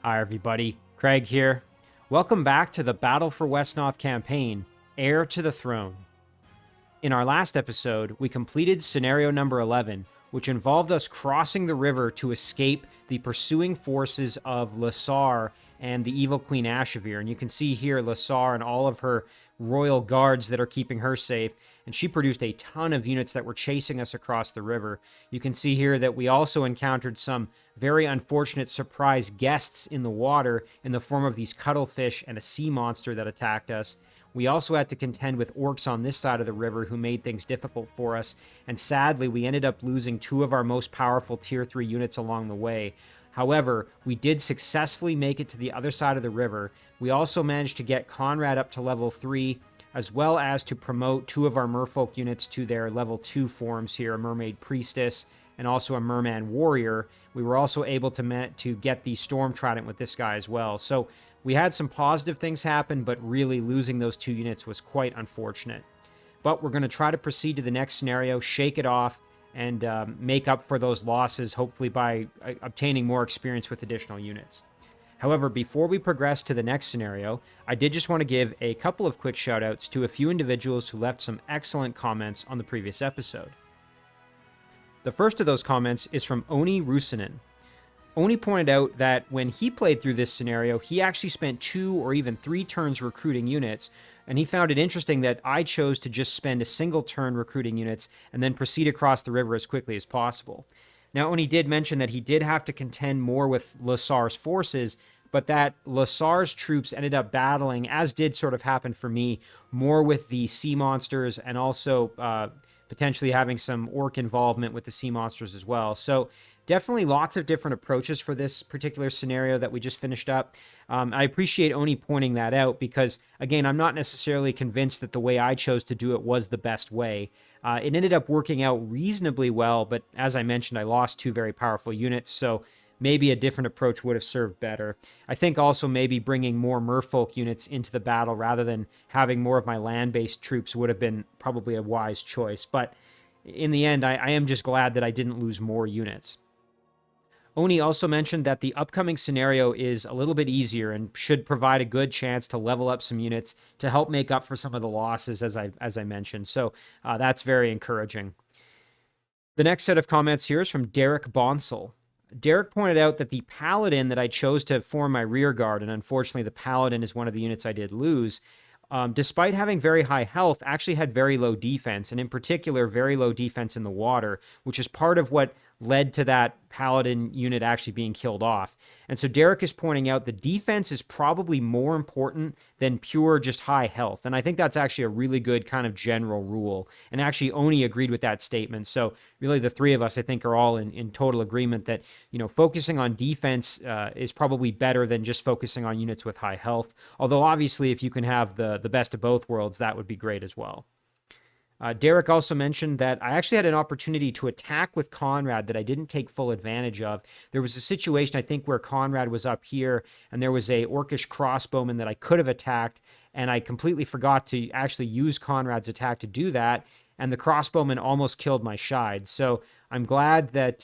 Hi everybody, Craig here. Welcome back to the Battle for Wesnoth campaign, Heir to the Throne. In our last episode, we completed scenario number 11, which involved us crossing the river to escape the pursuing forces of Lasar and the evil Queen Ashavir. And you can see here Lasar and all of her royal guards that are keeping her safe. And she produced a ton of units that were chasing us across the river. You can see here that we also encountered some very unfortunate surprise guests in the water in the form of these cuttlefish and a sea monster that attacked us. We also had to contend with orcs on this side of the river who made things difficult for us, and sadly we ended up losing two of our most powerful tier 3 units along the way. However, we did successfully make it to the other side of the river. We also managed to get Konrad up to level 3, as well as to promote two of our merfolk units to their level 2 forms here, a mermaid priestess and also a merman warrior. We were also able to get the storm trident with this guy as well. So we had some positive things happen, but really losing those two units was quite unfortunate. But we're going to try to proceed to the next scenario, shake it off, and make up for those losses, hopefully by obtaining more experience with additional units. However, before we progress to the next scenario, I did just want to give a couple of quick shoutouts to a few individuals who left some excellent comments on the previous episode. The first of those comments is from Oni Rusinen. Oni pointed out that when he played through this scenario, he actually spent 2 or even 3 turns recruiting units, and he found it interesting that I chose to just spend a single turn recruiting units and then proceed across the river as quickly as possible. Now, Oni did mention that he did have to contend more with Lasar's forces, but that Lasar's troops ended up battling, as did sort of happen for me, more with the sea monsters and also potentially having some orc involvement with the sea monsters as well. So definitely lots of different approaches for this particular scenario that we just finished up. I appreciate Oni pointing that out because, again, I'm not necessarily convinced that the way I chose to do it was the best way. It ended up working out reasonably well, but as I mentioned, I lost 2 very powerful units, so maybe a different approach would have served better. I think also maybe bringing more merfolk units into the battle rather than having more of my land-based troops would have been probably a wise choice, but in the end, I am just glad that I didn't lose more units. Oni also mentioned that the upcoming scenario is a little bit easier and should provide a good chance to level up some units to help make up for some of the losses, as I mentioned. So that's very encouraging. The next set of comments here is from Derek Bonsall. Derek pointed out that the Paladin that I chose to form my rear guard, and unfortunately the Paladin is one of the units I did lose, despite having very high health, actually had very low defense, and in particular, very low defense in the water, which is part of what led to that Paladin unit actually being killed off. And so Derek is pointing out the defense is probably more important than pure just high health. And I think that's actually a really good kind of general rule. And actually Oni agreed with that statement. So really the three of us, I think, are all in total agreement that, you know, focusing on defense is probably better than just focusing on units with high health. Although obviously if you can have the best of both worlds, that would be great as well. Derek also mentioned that I actually had an opportunity to attack with Konrad that I didn't take full advantage of. There was a situation, I think, where Konrad was up here, and there was a orcish crossbowman that I could have attacked, and I completely forgot to actually use Konrad's attack to do that, and the crossbowman almost killed my Shide. So I'm glad that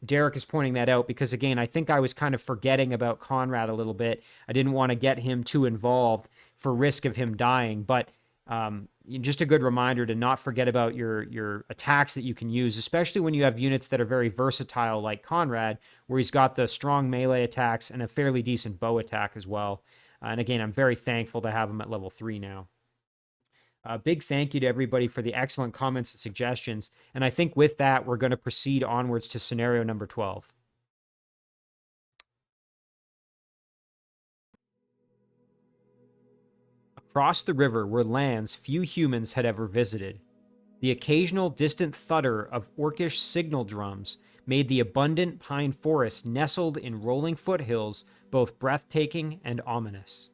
Derek is pointing that out because, again, I think I was kind of forgetting about Konrad a little bit. I didn't want to get him too involved for risk of him dying, but just a good reminder to not forget about your attacks that you can use, especially when you have units that are very versatile like Konrad, where he's got the strong melee attacks and a fairly decent bow attack as well. And again, I'm very thankful to have him at level 3 now. A big thank you to everybody for the excellent comments and suggestions. And I think with that, we're going to proceed onwards to scenario number 12. Across the river were lands few humans had ever visited. The occasional distant thutter of orcish signal drums made the abundant pine forest nestled in rolling foothills both breathtaking and ominous.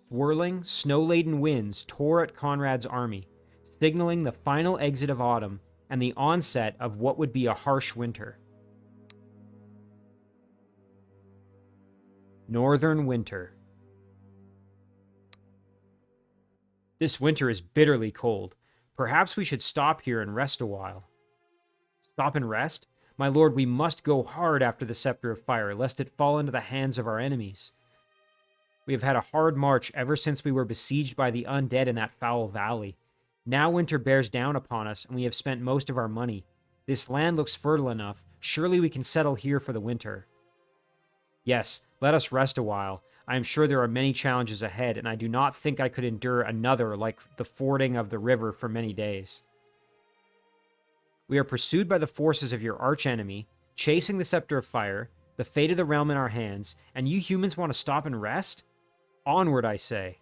Swirling, snow-laden winds tore at Konrad's army, signaling the final exit of autumn and the onset of what would be a harsh winter. Northern winter. This winter is bitterly cold. Perhaps we should stop here and rest a while. Stop and rest? My lord, we must go hard after the Scepter of Fire, lest it fall into the hands of our enemies. We have had a hard march ever since we were besieged by the undead in that foul valley. Now winter bears down upon us, and we have spent most of our money. This land looks fertile enough. Surely we can settle here for the winter. Yes, let us rest a while. I am sure there are many challenges ahead, and I do not think I could endure another like the fording of the river for many days. We are pursued by the forces of your archenemy, chasing the Scepter of Fire, the fate of the realm in our hands, and you humans want to stop and rest? Onward, I say.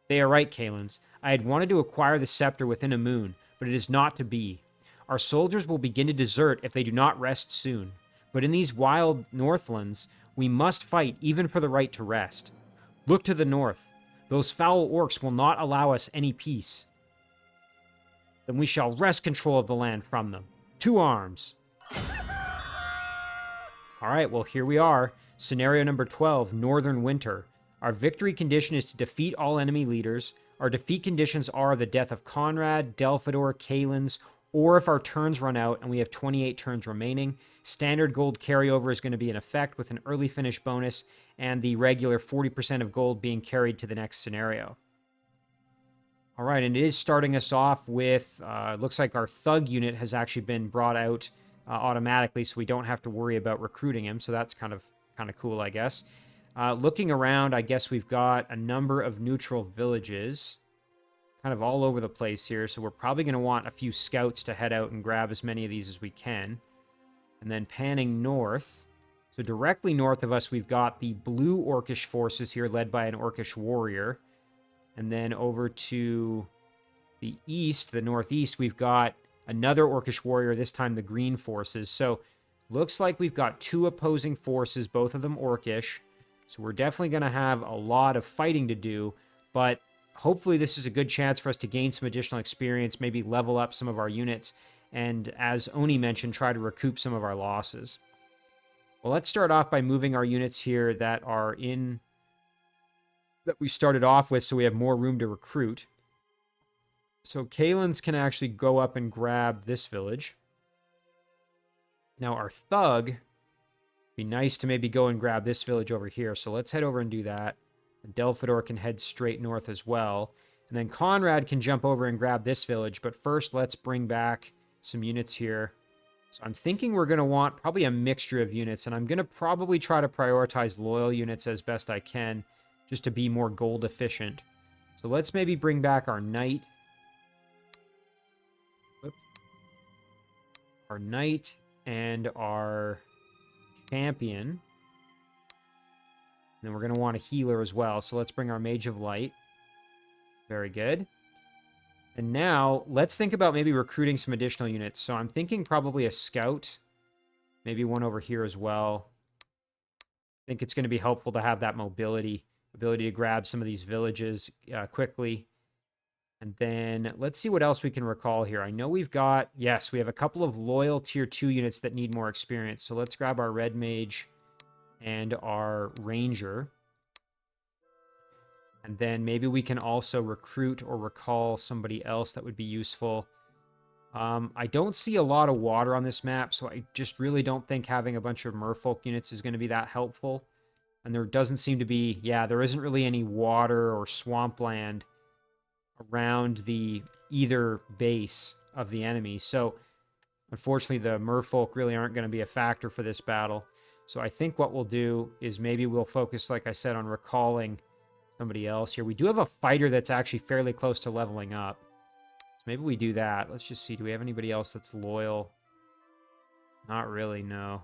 They are right, Kalenz. I had wanted to acquire the scepter within a moon, but it is not to be. Our soldiers will begin to desert if they do not rest soon. But in these wild Northlands, we must fight even for the right to rest. Look to the north. Those foul orcs will not allow us any peace. Then we shall wrest control of the land from them. To arms! All right, well, here we are. Scenario number 12, Northern Winter. Our victory condition is to defeat all enemy leaders. Our defeat conditions are the death of Konrad, Delfador, Kalenz, or if our turns run out and we have 28 turns remaining. Standard gold carryover is going to be in effect with an early finish bonus and the regular 40% of gold being carried to the next scenario. All right, and it is starting us off with, looks like our thug unit has actually been brought out automatically, so we don't have to worry about recruiting him, so that's kind of cool, I guess. Looking around, I guess we've got a number of neutral villages kind of all over the place here, so we're probably going to want a few scouts to head out and grab as many of these as we can. And then panning north, so directly north of us, we've got the blue orcish forces here led by an orcish warrior. And then over to the east, the northeast, we've got another orcish warrior, this time the green forces. So looks like we've got two opposing forces, both of them orcish. So we're definitely going to have a lot of fighting to do, but hopefully this is a good chance for us to gain some additional experience, maybe level up some of our units, and as Oni mentioned, try to recoup some of our losses. Well, let's start off by moving our units here that are in... that we started off with so we have more room to recruit. So Kalenz can actually go up and grab this village. Now our thug, be nice to maybe go and grab this village over here. So let's head over and do that. And Delfador can head straight north as well. And then Konrad can jump over and grab this village. But first, let's bring back some units here. So I'm thinking we're going to want probably a mixture of units. And I'm going to probably try to prioritize loyal units as best I can, just to be more gold efficient. So let's maybe bring back our knight. Our knight and our champion. And then we're going to want a healer as well. So let's bring our Mage of Light. Very good. And now let's think about maybe recruiting some additional units. So I'm thinking probably a scout. Maybe one over here as well. I think it's going to be helpful to have that mobility, ability to grab some of these villages quickly. And then let's see what else we can recall here. I know we've got, yes, we have a couple of loyal tier 2 units that need more experience. So let's grab our Red Mage and our Ranger. And then maybe we can also recruit or recall somebody else that would be useful. I don't see a lot of water on this map, so I just really don't think having a bunch of merfolk units is going to be that helpful. And there doesn't seem to be, yeah, there isn't really any water or swampland around the either base of the enemy. So unfortunately, the merfolk really aren't going to be a factor for this battle. So I think what we'll do is maybe we'll focus, like I said, on recalling somebody else here. We do have a fighter that's actually fairly close to leveling up. So maybe we do that. Let's just see. Do we have anybody else that's loyal? Not really, no.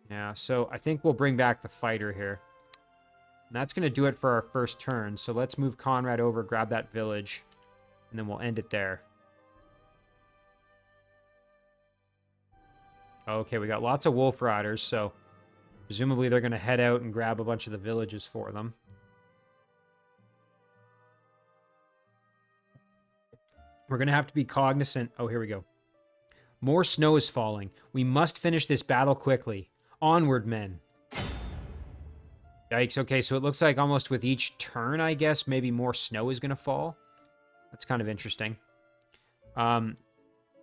Yeah, so I think we'll bring back the fighter here. And that's going to do it for our first turn. So let's move Konrad over, grab that village, and then we'll end it there. Okay, we got lots of wolf riders, so presumably they're going to head out and grab a bunch of the villages for them. We're going to have to be cognizant. Oh, here we go. More snow is falling. We must finish this battle quickly. Onward, men. Yikes. Okay, so it looks like almost with each turn, I guess, maybe more snow is going to fall. That's kind of interesting.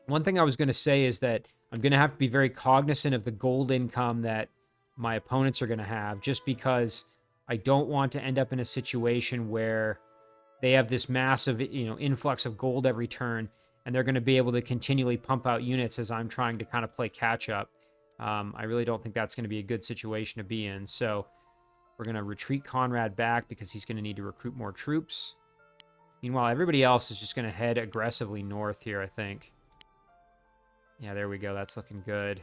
One thing I was going to say is that I'm going to have to be very cognizant of the gold income that my opponents are going to have, just because I don't want to end up in a situation where they have this massive, influx of gold every turn, and they're going to be able to continually pump out units as I'm trying to kind of play catch up. I really don't think that's going to be a good situation to be in. So we're going to retreat Konrad back because he's going to need to recruit more troops. Meanwhile, everybody else is just going to head aggressively north here, I think. Yeah, there we go. That's looking good.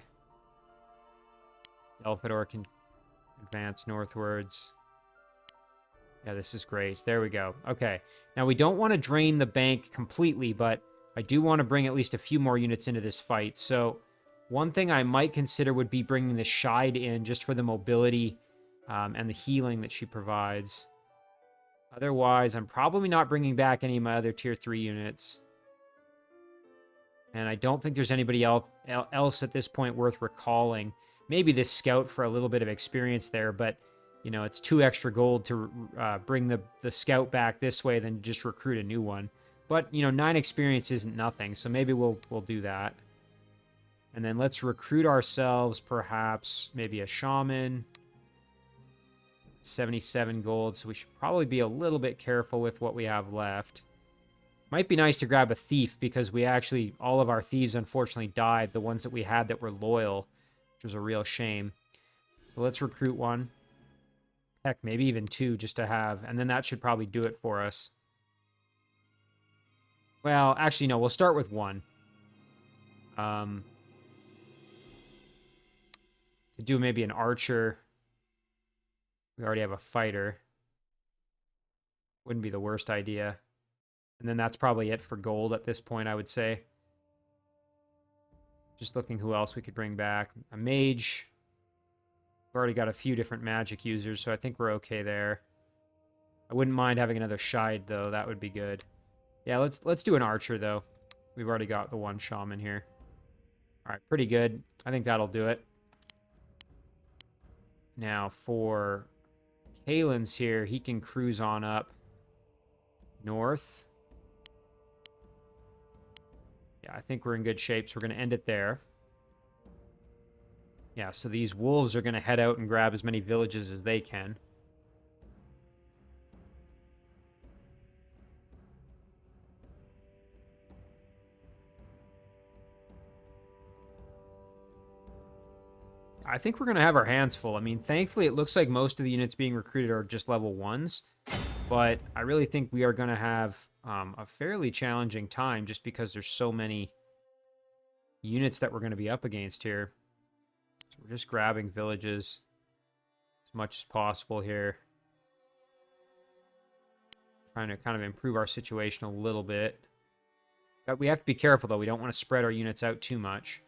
Delfador can advance northwards. Yeah, this is great. There we go. Okay. Now, we don't want to drain the bank completely, but I do want to bring at least a few more units into this fight. So one thing I might consider would be bringing the Shide in just for the mobility and the healing that she provides. Otherwise, I'm probably not bringing back any of my other tier 3 units. And I don't think there's anybody else at this point worth recalling. Maybe this scout for a little bit of experience there, but, it's 2 extra gold to bring the scout back this way than just recruit a new one. But, 9 experience isn't nothing, so maybe we'll do that. And then let's recruit ourselves, perhaps, maybe a shaman. 77 gold, so we should probably be a little bit careful with what we have left. Might be nice to grab a thief, because all of our thieves unfortunately died, the ones that we had that were loyal, which was a real shame. So let's recruit one. Heck, maybe even 2 just to have, and then that should probably do it for us. Well, actually, no, we'll start with 1. To do maybe an archer. We already have a fighter. Wouldn't be the worst idea. And then that's probably it for gold at this point, I would say. Just looking who else we could bring back. A mage. We've already got a few different magic users, so I think we're okay there. I wouldn't mind having another Shide, though. That would be good. Yeah, let's do an archer, though. We've already got the 1 shaman here. All right, pretty good. I think that'll do it. Now, for Kalenz here, he can cruise on up north. Yeah, I think we're in good shape, so we're going to end it there. Yeah, so these wolves are going to head out and grab as many villages as they can. I think we're going to have our hands full. I mean, thankfully, it looks like most of the units being recruited are just level 1s. But I really think we are going to have a fairly challenging time just because there's so many units that we're going to be up against here. So we're just grabbing villages as much as possible here. Trying to kind of improve our situation a little bit. But we have to be careful, though. We don't want to spread our units out too much.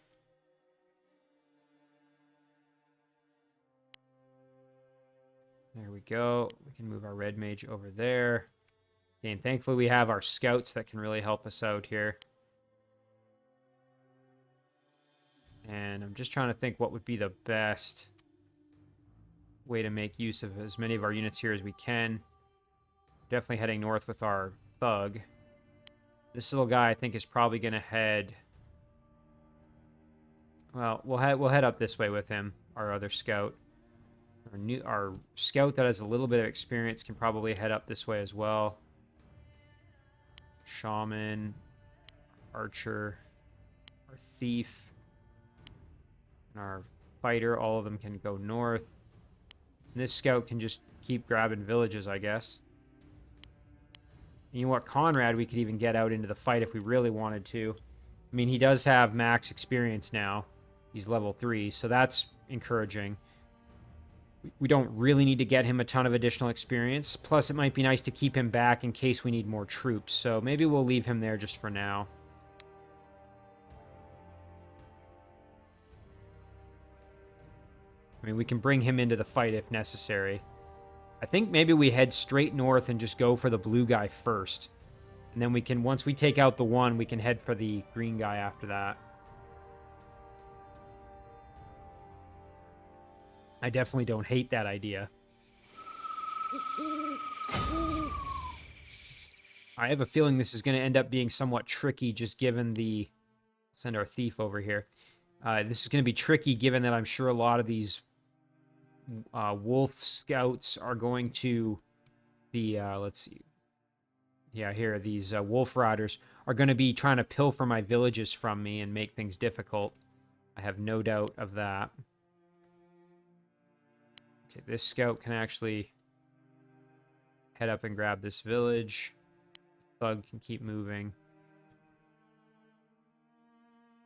There we go. We can move our red mage over there. And thankfully we have our scouts that can really help us out here. And I'm just trying to think what would be the best way to make use of as many of our units here as we can. Definitely heading north with our thug. This little guy I think is probably going to head... Well, we'll head up this way with him, our other scout. Our scout that has a little bit of experience can probably head up this way as well. Shaman, archer, our thief, and our fighter, all of them can go north. And this scout can just keep grabbing villages, I guess. And you know what, Konrad, we could even get out into the fight if we really wanted to. I mean, he does have max experience now. He's level 3, so that's encouraging. We don't really need to get him a ton of additional experience. Plus, it might be nice to keep him back in case we need more troops. So maybe we'll leave him there just for now. I mean, we can bring him into the fight if necessary. I think maybe we head straight north and just go for the blue guy first. And then we can, once we take out the 1, we can head for the green guy after that. I definitely don't hate that idea. I have a feeling this is going to end up being somewhat tricky just given the Send our thief over here. This is going to be tricky given that I'm sure a lot of these wolf scouts are going to the, let's see. Yeah, here, these wolf riders are going to be trying to pilfer my villages from me and make things difficult. I have no doubt of that. Okay, this scout can actually head up and grab this village. Thug can keep moving.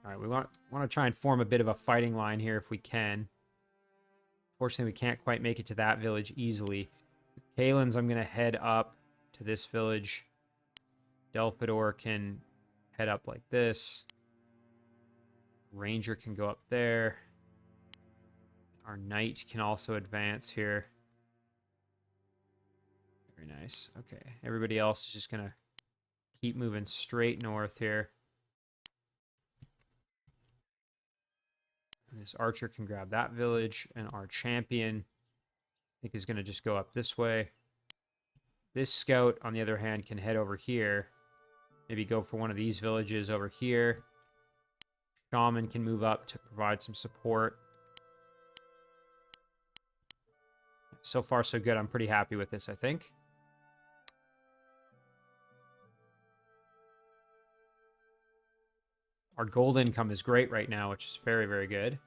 All right, we want to try and form a bit of a fighting line here if we can. Fortunately, we can't quite make it to that village easily. With Kalenz, I'm going to head up to this village. Delfador can head up like this. Ranger can go up there. Our knight can also advance here. Very nice. Okay, everybody else is just going to keep moving straight north here. And this archer can grab that village, and our champion, I think, is going to just go up this way. This scout, on the other hand, can head over here. Maybe go for one of these villages over here. Shaman can move up to provide some support. So far, so good. I'm pretty happy with this, I think. Our gold income is great right now, which is very, very good.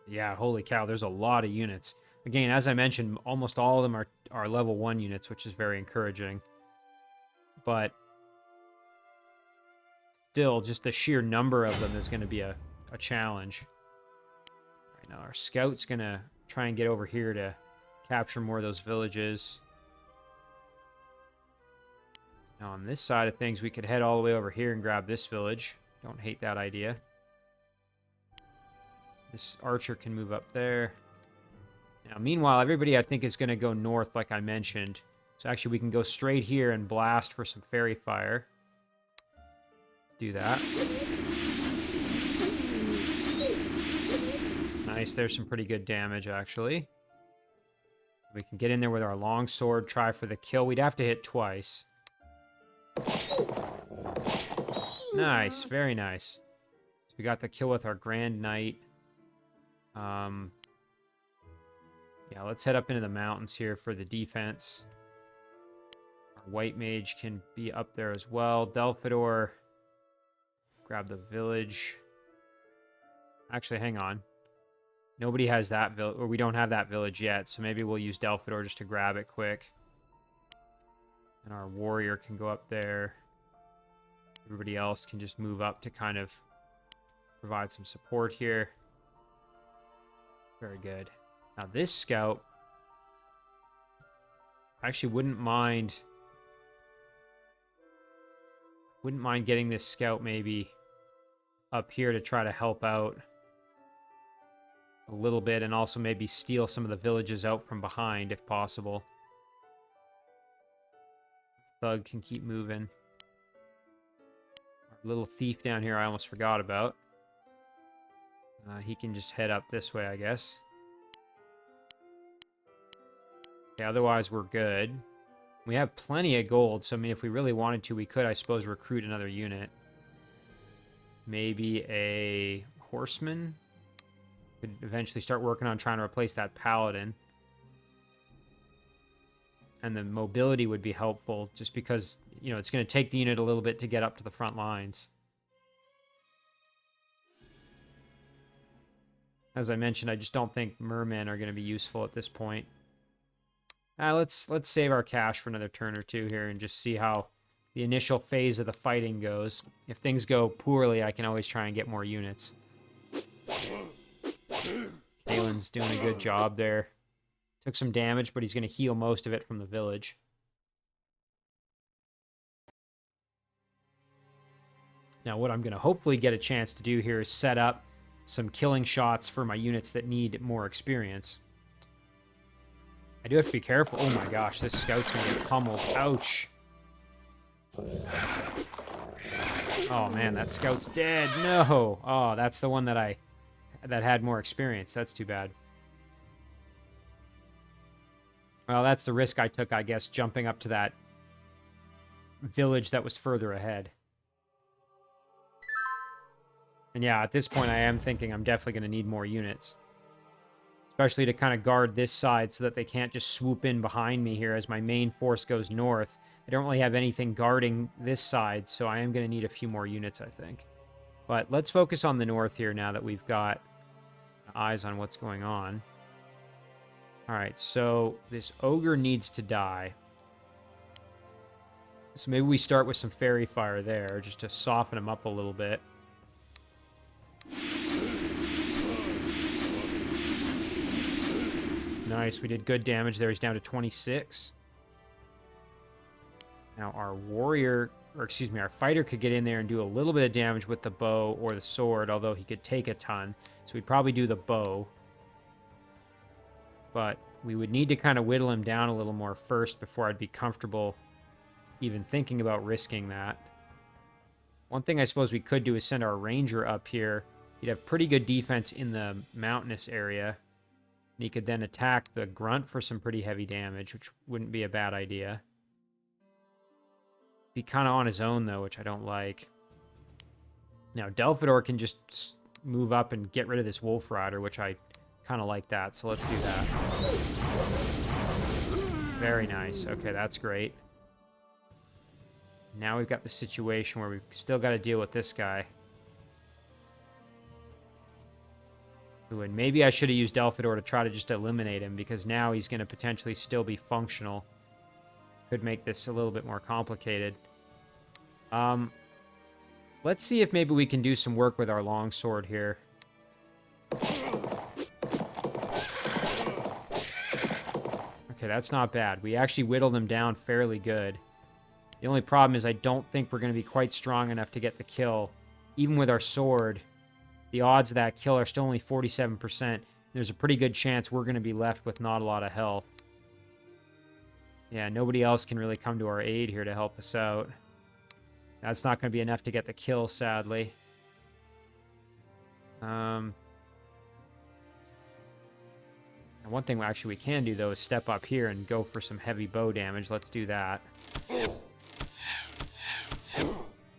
Yeah, holy cow, there's a lot of units. Again, as I mentioned, almost all of them are level 1 units, which is very encouraging. But still, just the sheer number of them is going to be a challenge. Right now, our scout's going to try and get over here to capture more of those villages. Now, on this side of things, we could head all the way over here and grab this village. Don't hate that idea. This archer can move up there. Now, meanwhile, everybody, I think, is going to go north, like I mentioned. So actually, we can go straight here and blast for some fairy fire. Do that. Nice, there's some pretty good damage, actually. We can get in there with our longsword, try for the kill. We'd have to hit twice. Nice, very nice. So we got the kill with our Grand Knight. Yeah, let's head up into the mountains here for the defense. Our White Mage can be up there as well. Delfador, grab the village. Actually, hang on. Nobody has that village, or we don't have that village yet, so maybe we'll use Delfador just to grab it quick. And our warrior can go up there. Everybody else can just move up to kind of provide some support here. Very good. Now this scout, I actually wouldn't mind getting this scout maybe up here to try to help out a little bit, and also maybe steal some of the villages out from behind if possible. Thug can keep moving. Our little thief down here I almost forgot about. He can just head up this way, I guess. Okay, otherwise we're good. We have plenty of gold, so I mean, if we really wanted to, we could, I suppose, recruit another unit. Maybe a horseman. Could eventually start working on trying to replace that paladin. And the mobility would be helpful, just because, you know, it's going to take the unit a little bit to get up to the front lines. As I mentioned, I just don't think mermen are going to be useful at this point. Let's save our cash for another turn or two here and just see how the initial phase of the fighting goes. If things go poorly, I can always try and get more units. Kalen's doing a good job there. Took some damage, but he's going to heal most of it from the village. Now, what I'm going to hopefully get a chance to do here is set up some killing shots for my units that need more experience. I do have to be careful. Oh my gosh, this scout's going to get pummeled. Ouch. Oh man, that scout's dead. No. Oh, that's the one that had more experience. That's too bad. Well, that's the risk I took, I guess, jumping up to that village that was further ahead. And yeah, at this point, I am thinking I'm definitely going to need more units. Especially to kind of guard this side so that they can't just swoop in behind me here as my main force goes north. I don't really have anything guarding this side, so I am going to need a few more units, I think. But let's focus on the north here now that we've got eyes on what's going on. Alright, so this ogre needs to die. So maybe we start with some fairy fire there, just to soften him up a little bit. Nice, we did good damage there. He's down to 26. Now our warrior, or excuse me, our fighter could get in there and do a little bit of damage with the bow or the sword, although he could take a ton. So we'd probably do the bow. But we would need to kind of whittle him down a little more first before I'd be comfortable even thinking about risking that. One thing I suppose we could do is send our ranger up here. He'd have pretty good defense in the mountainous area. He could then attack the grunt for some pretty heavy damage, which wouldn't be a bad idea. Be kind of on his own, though, which I don't like. Now, Delfador can just move up and get rid of this Wolf Rider, which I kind of like that, so let's do that. Very nice. Okay, that's great. Now we've got the situation where we've still got to deal with this guy. Ooh, and maybe I should have used Delfador to try to just eliminate him, because now he's going to potentially still be functional. Could make this a little bit more complicated. Let's see if maybe we can do some work with our longsword here. Okay, that's not bad. We actually whittled him down fairly good. The only problem is I don't think we're going to be quite strong enough to get the kill. Even with our sword, the odds of that kill are still only 47%. There's a pretty good chance we're going to be left with not a lot of health. Yeah, nobody else can really come to our aid here to help us out. That's not going to be enough to get the kill, sadly. And one thing actually we can do, though, is step up here and go for some heavy bow damage. Let's do that.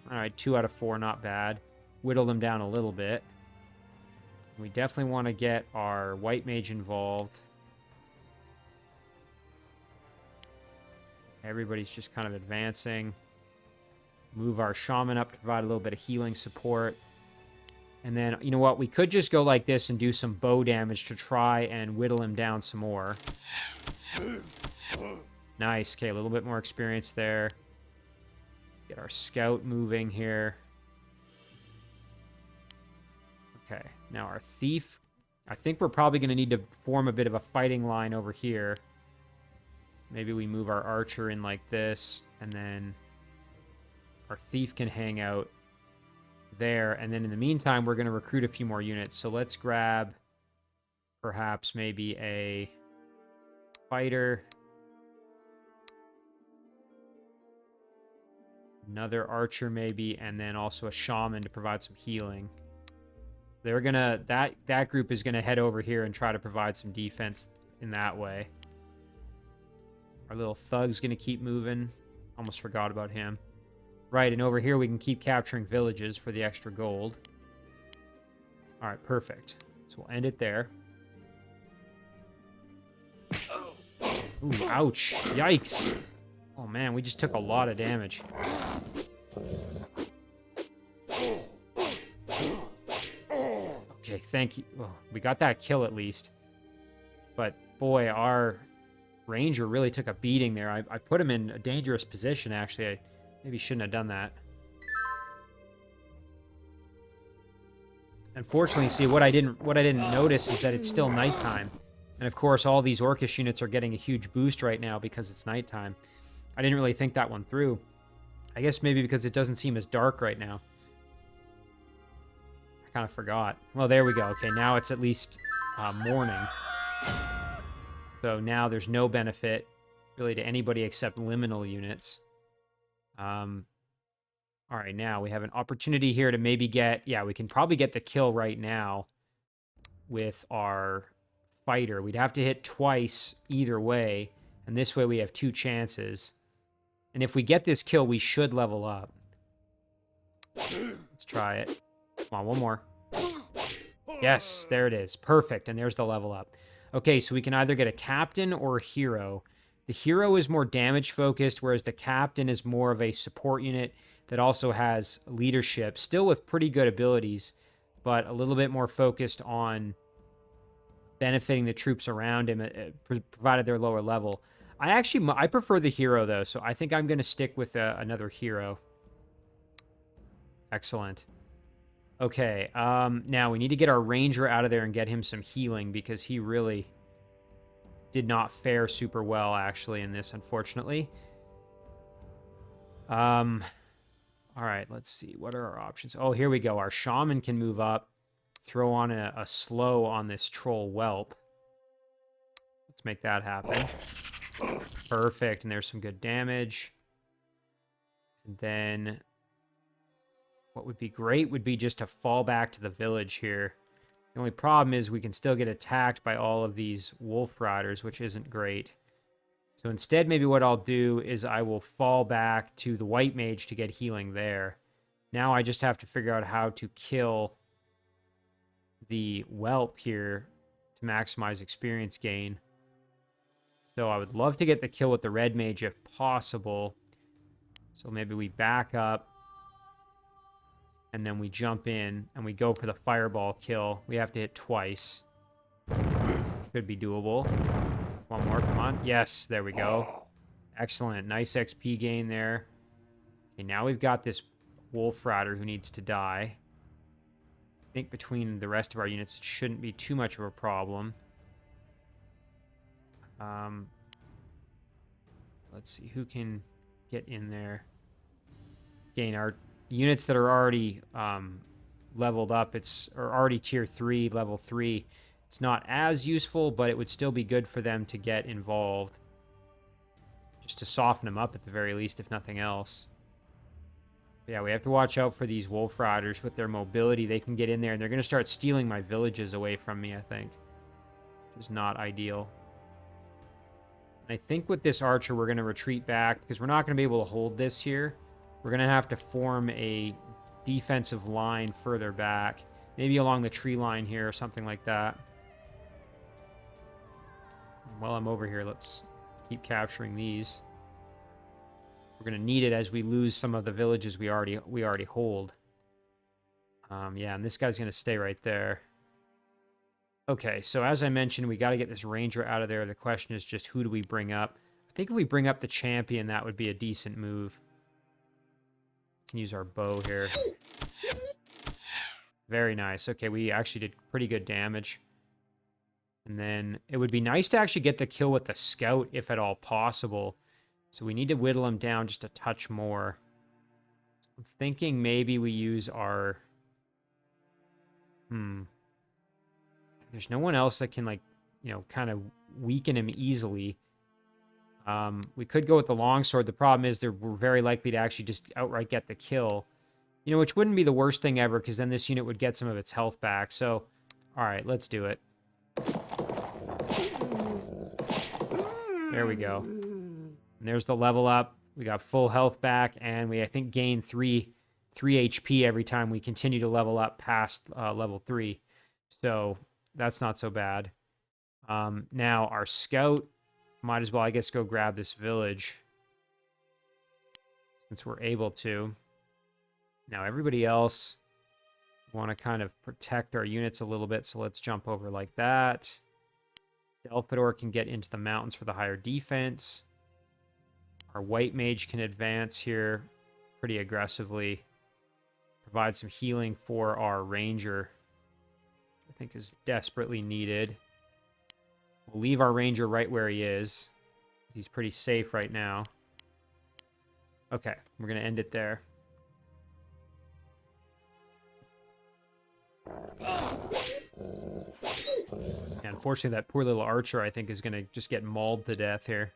Alright, 2 out of 4, not bad. Whittle them down a little bit. We definitely want to get our white mage involved. Everybody's just kind of advancing. Move our shaman up to provide a little bit of healing support. And then, you know what? We could just go like this and do some bow damage to try and whittle him down some more. Nice. Okay, a little bit more experience there. Get our scout moving here. Okay, now our thief. I think we're probably going to need to form a bit of a fighting line over here. Maybe we move our archer in like this, and then our thief can hang out there. And then in the meantime, we're going to recruit a few more units. So let's grab perhaps maybe a fighter. Another archer maybe, and then also a shaman to provide some healing. They're gonna, that group is gonna head over here and try to provide some defense in that way. Our little thug's gonna keep moving. Almost forgot about him. Right, and over here we can keep capturing villages for the extra gold. Alright, perfect. So we'll end it there. Ooh, ouch. Yikes. Oh man, we just took a lot of damage. Okay, thank you. Oh, we got that kill at least. But boy, our ranger really took a beating there. I put him in a dangerous position, actually. I maybe shouldn't have done that. Unfortunately, see, what I didn't notice is that it's still nighttime. And of course, all these orcish units are getting a huge boost right now because it's nighttime. I didn't really think that one through. I guess maybe because it doesn't seem as dark right now. I kind of forgot. Well, there we go. Okay, now it's at least morning. So now there's no benefit really to anybody except liminal units. All right, now we have an opportunity here to maybe get... Yeah, we can probably get the kill right now with our fighter. We'd have to hit twice either way. And this way we have 2 chances. And if we get this kill, we should level up. Let's try it. Come on, one more. Yes, there it is. Perfect. And there's the level up. Okay, so we can either get a captain or a hero. The hero is more damage focused, whereas the captain is more of a support unit that also has leadership, still with pretty good abilities, but a little bit more focused on benefiting the troops around him, provided they're lower level. I prefer the hero, though, so I think I'm going to stick with another hero. Excellent. Okay, now we need to get our ranger out of there and get him some healing, because he really did not fare super well, actually, in this, unfortunately. All right, let's see. What are our options? Oh, here we go. Our shaman can move up, throw on a slow on this troll whelp. Let's make that happen. Perfect, and there's some good damage. And then what would be great would be just to fall back to the village here. The only problem is we can still get attacked by all of these wolf riders, which isn't great. So instead, maybe what I'll do is I will fall back to the white mage to get healing there. Now I just have to figure out how to kill the whelp here to maximize experience gain. So I would love to get the kill with the red mage if possible. So maybe we back up, and then we jump in, and we go for the fireball kill. We have to hit twice. Should be doable. One more, come on. Yes, there we go. Excellent. Nice XP gain there. Okay, now we've got this wolf rider who needs to die. I think between the rest of our units, it shouldn't be too much of a problem. Let's see who can get in there. Again, our units that are already leveled up, or already tier 3, level 3. It's not as useful, but it would still be good for them to get involved. Just to soften them up at the very least, if nothing else. But yeah, we have to watch out for these wolf riders with their mobility. They can get in there, and they're going to start stealing my villages away from me, I think. Which is not ideal. And I think with this archer, we're going to retreat back, because we're not going to be able to hold this here. We're going to have to form a defensive line further back. Maybe along the tree line here or something like that. While I'm over here, let's keep capturing these. We're going to need it as we lose some of the villages we already hold. Yeah, and this guy's going to stay right there. Okay, so as I mentioned, we got to get this ranger out of there. The question is just who do we bring up? I think if we bring up the champion, that would be a decent move. We can use our bow here. Very nice. Okay, we actually did pretty good damage. And then it would be nice to actually get the kill with the scout, if at all possible. So we need to whittle him down just a touch more. I'm thinking maybe we use our... There's no one else that can, like, you know, kind of weaken him easily. We could go with the longsword. The problem is we're very likely to actually just outright get the kill. You know, which wouldn't be the worst thing ever, because then this unit would get some of its health back. So, all right, let's do it. There we go. And there's the level up. We got full health back, and we, I think, gain 3 HP every time we continue to level up past level 3. So that's not so bad. Now, our scout might as well, I guess, go grab this village, since we're able to. Now, everybody else want to kind of protect our units a little bit, so let's jump over like that. Delfador can get into the mountains for the higher defense. Our white mage can advance here pretty aggressively. Provide some healing for our ranger, I think is desperately needed. We'll leave our ranger right where he is. He's pretty safe right now. Okay, we're going to end it there. Yeah, unfortunately, that poor little archer, I think, is going to just get mauled to death here.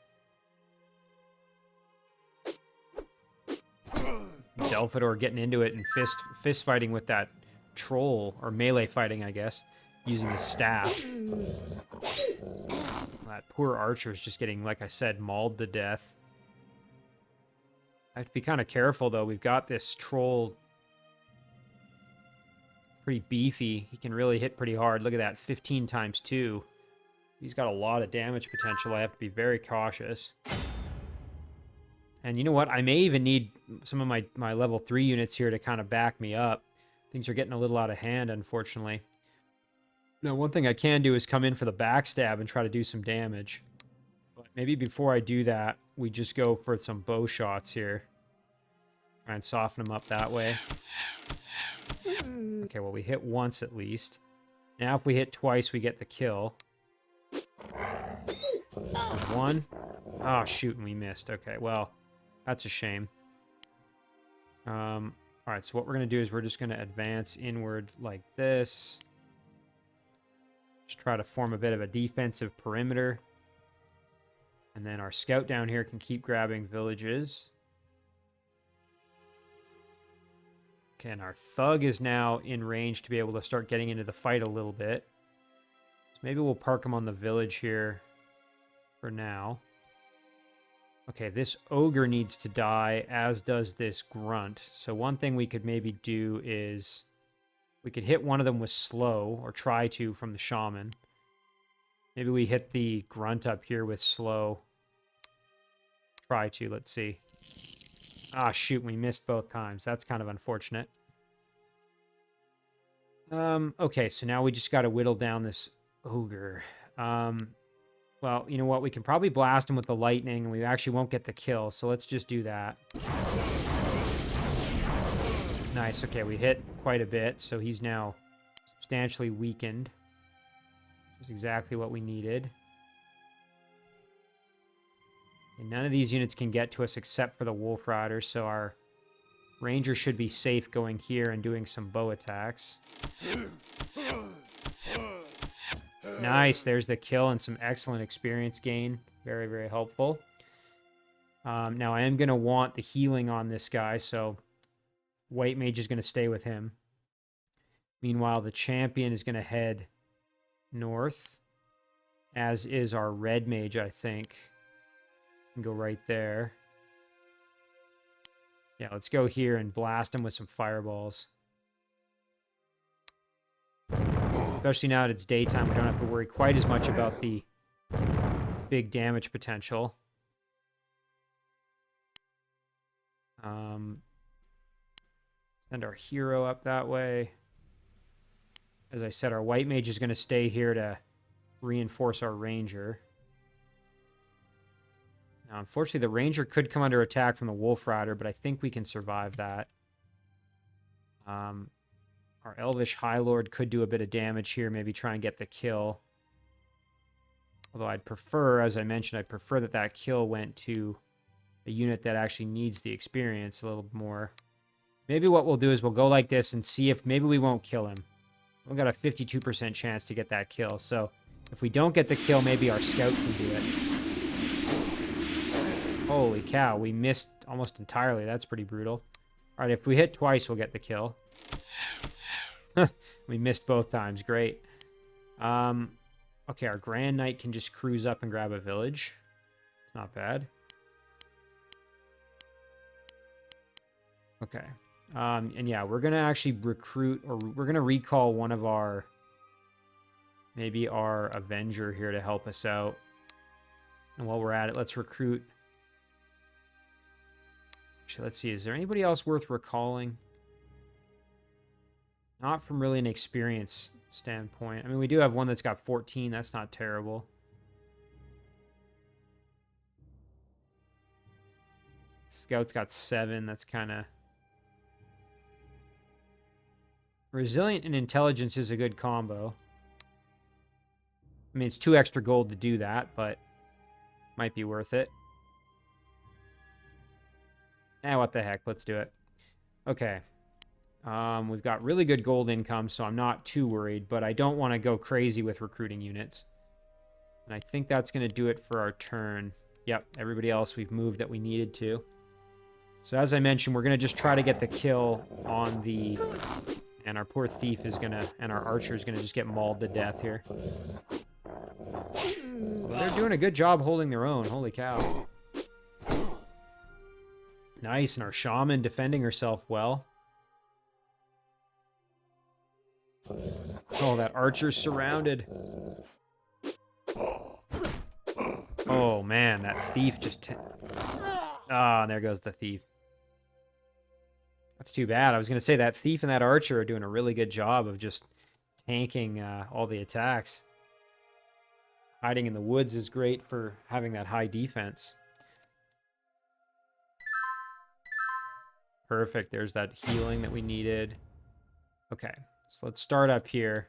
Delfador getting into it and fist fighting with that troll, or melee fighting, I guess, using his staff. That poor archer is just getting, like I said, mauled to death. I have to be kind of careful, though. We've got this troll pretty beefy. He can really hit pretty hard. Look at that, 15 times 2. He's got a lot of damage potential. I have to be very cautious. And you know what? I may even need some of my level 3 units here to kind of back me up. Things are getting a little out of hand, unfortunately. Now, one thing I can do is come in for the backstab and try to do some damage. But maybe before I do that, we just go for some bow shots here. Try and soften them up that way. Okay, well, we hit once at least. Now, if we hit twice, we get the kill. One. Oh, shoot, and we missed. Okay, well, that's a shame. All right, so what we're going to do is we're just going to advance inward like this. Just try to form a bit of a defensive perimeter. And then our scout down here can keep grabbing villages. Okay, and our thug is now in range to be able to start getting into the fight a little bit. So maybe we'll park him on the village here for now. Okay, this ogre needs to die, as does this grunt. So one thing we could maybe do is we could hit one of them with slow, or try to from the shaman. Maybe we hit the grunt up here with slow. Try to, let's see. Ah, shoot, we missed both times. That's kind of unfortunate. Okay, so now we just got to whittle down this ogre. Well, you know what? We can probably blast him with the lightning, and we actually won't get the kill, so let's just do that. Nice, okay, we hit quite a bit, so he's now substantially weakened. Which is exactly what we needed. And none of these units can get to us except for the Wolf Riders, so our Ranger should be safe going here and doing some bow attacks. Nice, there's the kill and some excellent experience gain. Very, very helpful. Now, I am going to want the healing on this guy, so White Mage is going to stay with him. Meanwhile, the champion is going to head north, as is our Red Mage, I think. And go right there. Yeah, let's go here and blast him with some fireballs. Especially now that it's daytime, we don't have to worry quite as much about the big damage potential. Send our hero up that way. As I said, our White Mage is going to stay here to reinforce our Ranger. Now, unfortunately, the Ranger could come under attack from the Wolf Rider, but I think we can survive that. Our Elvish High Lord could do a bit of damage here, maybe try and get the kill. Although I'd prefer, as I mentioned, I'd prefer that that kill went to a unit that actually needs the experience a little more. Maybe what we'll do is we'll go like this and see if maybe we won't kill him. We've got a 52% chance to get that kill, so if we don't get the kill, maybe our scout can do it. Holy cow, we missed almost entirely. That's pretty brutal. All right, if we hit twice, we'll get the kill. We missed both times. Great. Okay, our Grand Knight can just cruise up and grab a village. It's not bad. Okay. And yeah, we're going to actually recruit, or we're going to recall one of our, maybe our Avenger here to help us out. And while we're at it, let's recruit. Actually, let's see. Is there anybody else worth recalling? Not from really an experience standpoint. I mean, we do have one that's got 14. That's not terrible. Scout's got 7. That's kind of... Resilient and Intelligence is a good combo. I mean, it's 2 extra gold to do that, but might be worth it. What the heck? Let's do it. Okay. We've got really good gold income, so I'm not too worried, but I don't want to go crazy with recruiting units. And I think that's going to do it for our turn. Yep, everybody else we've moved that we needed to. So as I mentioned, we're going to just try to get the kill on the... And our poor thief is going to... And our archer is going to just get mauled to death here. they're doing a good job holding their own. Holy cow. Nice, and our shaman defending herself well. Oh, that archer's surrounded. Oh, man, that thief just... Ah, there goes the thief. That's too bad. I was going to say that thief and that archer are doing a really good job of just tanking all the attacks. Hiding in the woods is great for having that high defense. Perfect. There's that healing that we needed. Okay, so let's start up here.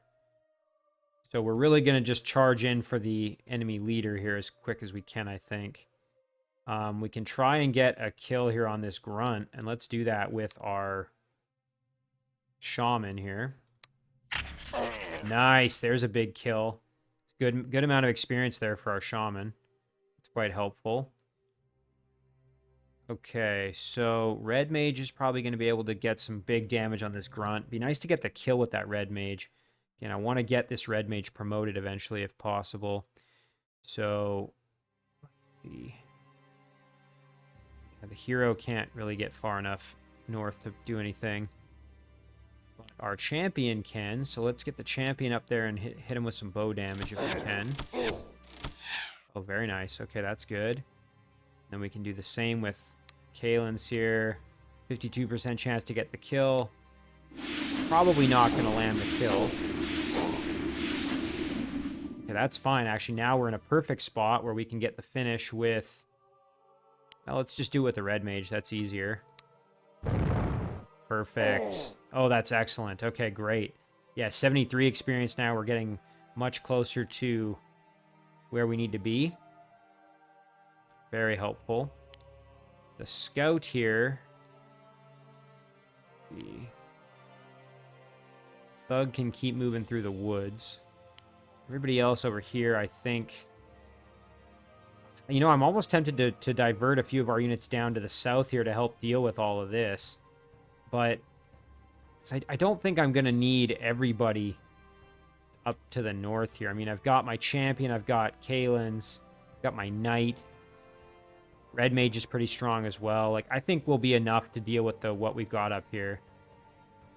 So we're really going to just charge in for the enemy leader here as quick as we can, I think. We can try and get a kill here on this grunt, and let's do that with our shaman here. Nice, there's a big kill. Good amount of experience there for our shaman. It's quite helpful. Okay, so red mage is probably going to be able to get some big damage on this grunt. Be nice to get the kill with that red mage. Again, I want to get this red mage promoted eventually if possible. So, let's see. The hero can't really get far enough north to do anything. But our champion can, so let's get the champion up there and hit him with some bow damage if we can. Oh, very nice. Okay, that's good. Then we can do the same with Kalenz here. 52% chance to get the kill. Probably not going to land the kill. Okay, that's fine. Actually, now we're in a perfect spot where we can get the finish with... Well, let's just do it with the red mage. That's easier. Perfect. Oh, that's excellent. Okay, great. Yeah, 73 experience now. We're getting much closer to where we need to be. Very helpful. The scout here. The thug can keep moving through the woods. Everybody else over here, I think... You know, I'm almost tempted to divert a few of our units down to the south here to help deal with all of this. But I don't think I'm going to need everybody up to the north here. I mean, I've got my champion, I've got Kalenz, I've got my knight. Red mage is pretty strong as well. Like, I think we'll be enough to deal with what we've got up here.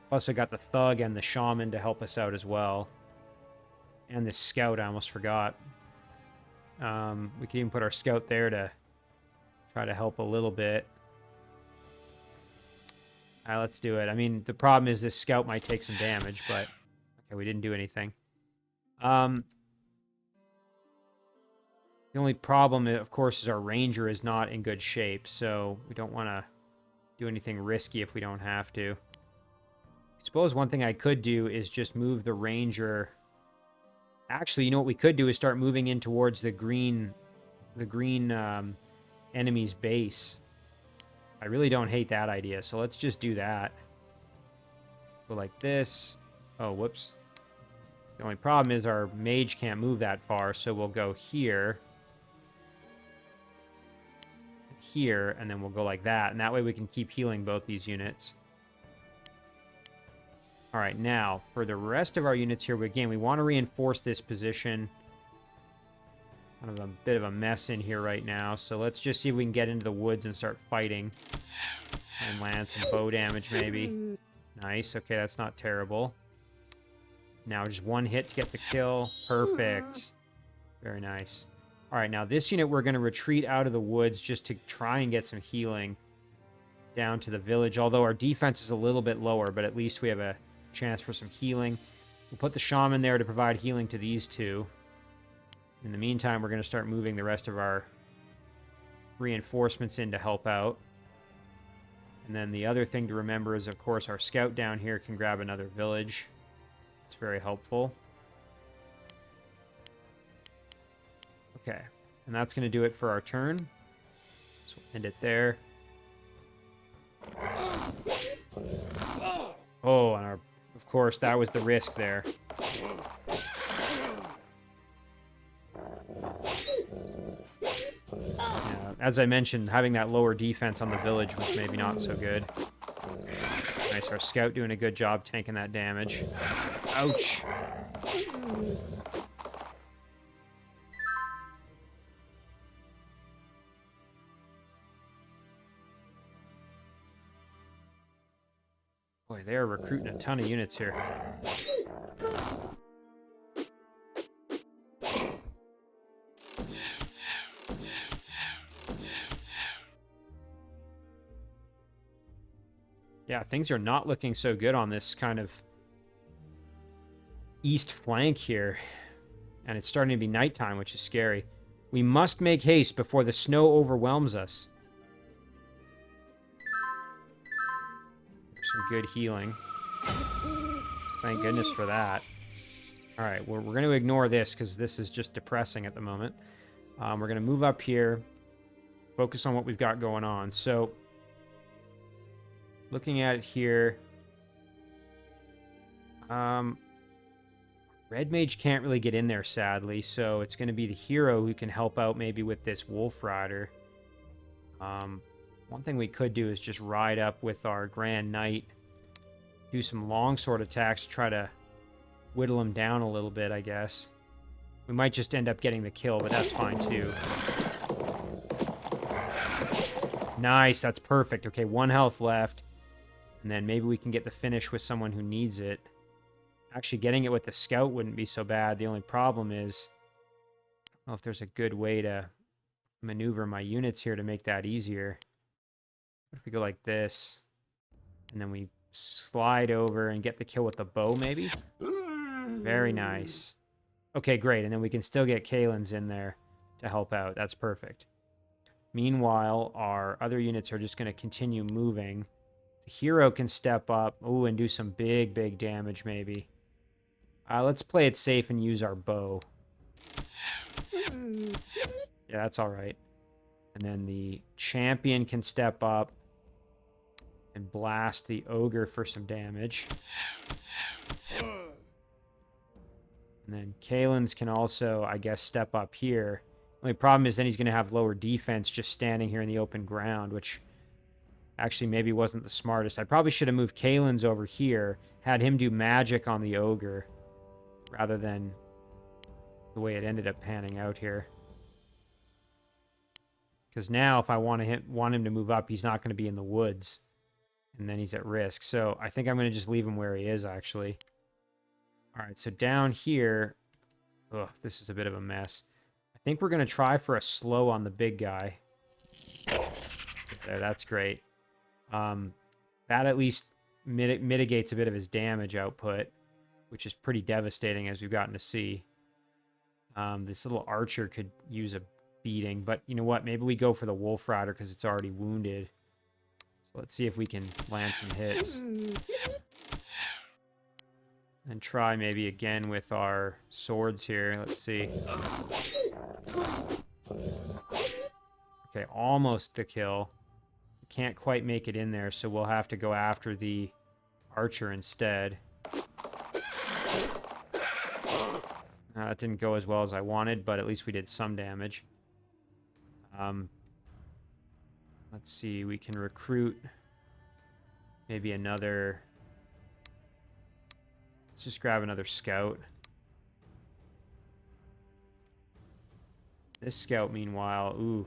Plus, I got the thug and the shaman to help us out as well. And the scout, I almost forgot. We can even put our scout there to try to help a little bit. Alright, let's do it. I mean, the problem is this scout might take some damage, but... Okay, we didn't do anything. The only problem, of course, is our ranger is not in good shape, so we don't want to do anything risky if we don't have to. I suppose one thing I could do is just move the ranger... Actually, you know what we could do is start moving in towards the green enemy's base. I really don't hate that idea, so let's just do that. Go like this. Oh, whoops. The only problem is our mage can't move that far, so we'll go here. Here, and then we'll go like that, and that way we can keep healing both these units. All right, now, for the rest of our units here, again, we want to reinforce this position. Kind of a bit of a mess in here right now, so let's just see if we can get into the woods and start fighting. And land some bow damage, maybe. Nice, okay, that's not terrible. Now, just one hit to get the kill. Perfect. Very nice. All right, now this unit, we're going to retreat out of the woods just to try and get some healing down to the village, although our defense is a little bit lower, but at least we have a chance for some healing. We'll put the shaman there to provide healing to these two. In the meantime, we're going to start moving the rest of our reinforcements in to help out. And then the other thing to remember is, of course, our scout down here can grab another village. It's very helpful. Okay, and that's going to do it for our turn. So we'll end it there. Oh, and of course, that was the risk there. Yeah, as I mentioned, having that lower defense on the village was maybe not so good. Nice, our scout doing a good job tanking that damage. Ouch. Boy, they're recruiting a ton of units here. Yeah, things are not looking so good on this kind of east flank here. And it's starting to be nighttime, which is scary. We must make haste before the snow overwhelms us. There's some good healing. Thank goodness for that. All right, we're going to ignore this because this is just depressing at the moment. We're going to move up here, focus on what we've got going on. So, looking at it here, Red Mage can't really get in there, sadly, so it's going to be the hero who can help out maybe with this Wolf Rider. One thing we could do is just ride up with our Grand Knight, do some longsword attacks to try to whittle him down a little bit, I guess. We might just end up getting the kill, but that's fine too. Nice, that's perfect. Okay, 1 health left. And then maybe we can get the finish with someone who needs it. Actually, getting it with the scout wouldn't be so bad. The only problem is, I don't know if there's a good way to maneuver my units here to make that easier. What if we go like this, and then we slide over and get the kill with the bow, maybe? Very nice. Okay, great. And then we can still get Kalenz in there to help out. That's perfect. Meanwhile, our other units are just going to continue moving. The hero can step up, ooh, and do some big, big damage, maybe. Let's play it safe and use our bow. Yeah, that's all right. And then the champion can step up and blast the ogre for some damage. And then Kalenz can also, I guess, step up here. The only problem is then he's going to have lower defense just standing here in the open ground, which actually maybe wasn't the smartest. I probably should have moved Kalenz over here, had him do magic on the ogre, rather than the way it ended up panning out here. Because now if I want him to move up, he's not going to be in the woods. And then he's at risk. So I think I'm going to just leave him where he is, actually. All right, so down here... Ugh, this is a bit of a mess. I think we're going to try for a slow on the big guy. There, that's great. That at least mitigates a bit of his damage output, which is pretty devastating, as we've gotten to see. This little archer could use a beating, but you know what? Maybe we go for the Wolf Rider because it's already wounded. So let's see if we can land some hits. And try maybe again with our swords here. Let's see. Okay, almost the kill. Can't quite make it in there, so we'll have to go after the archer instead. That didn't go as well as I wanted, but at least we did some damage. Let's see, we can recruit maybe another... Let's just grab another scout. This scout, meanwhile, ooh.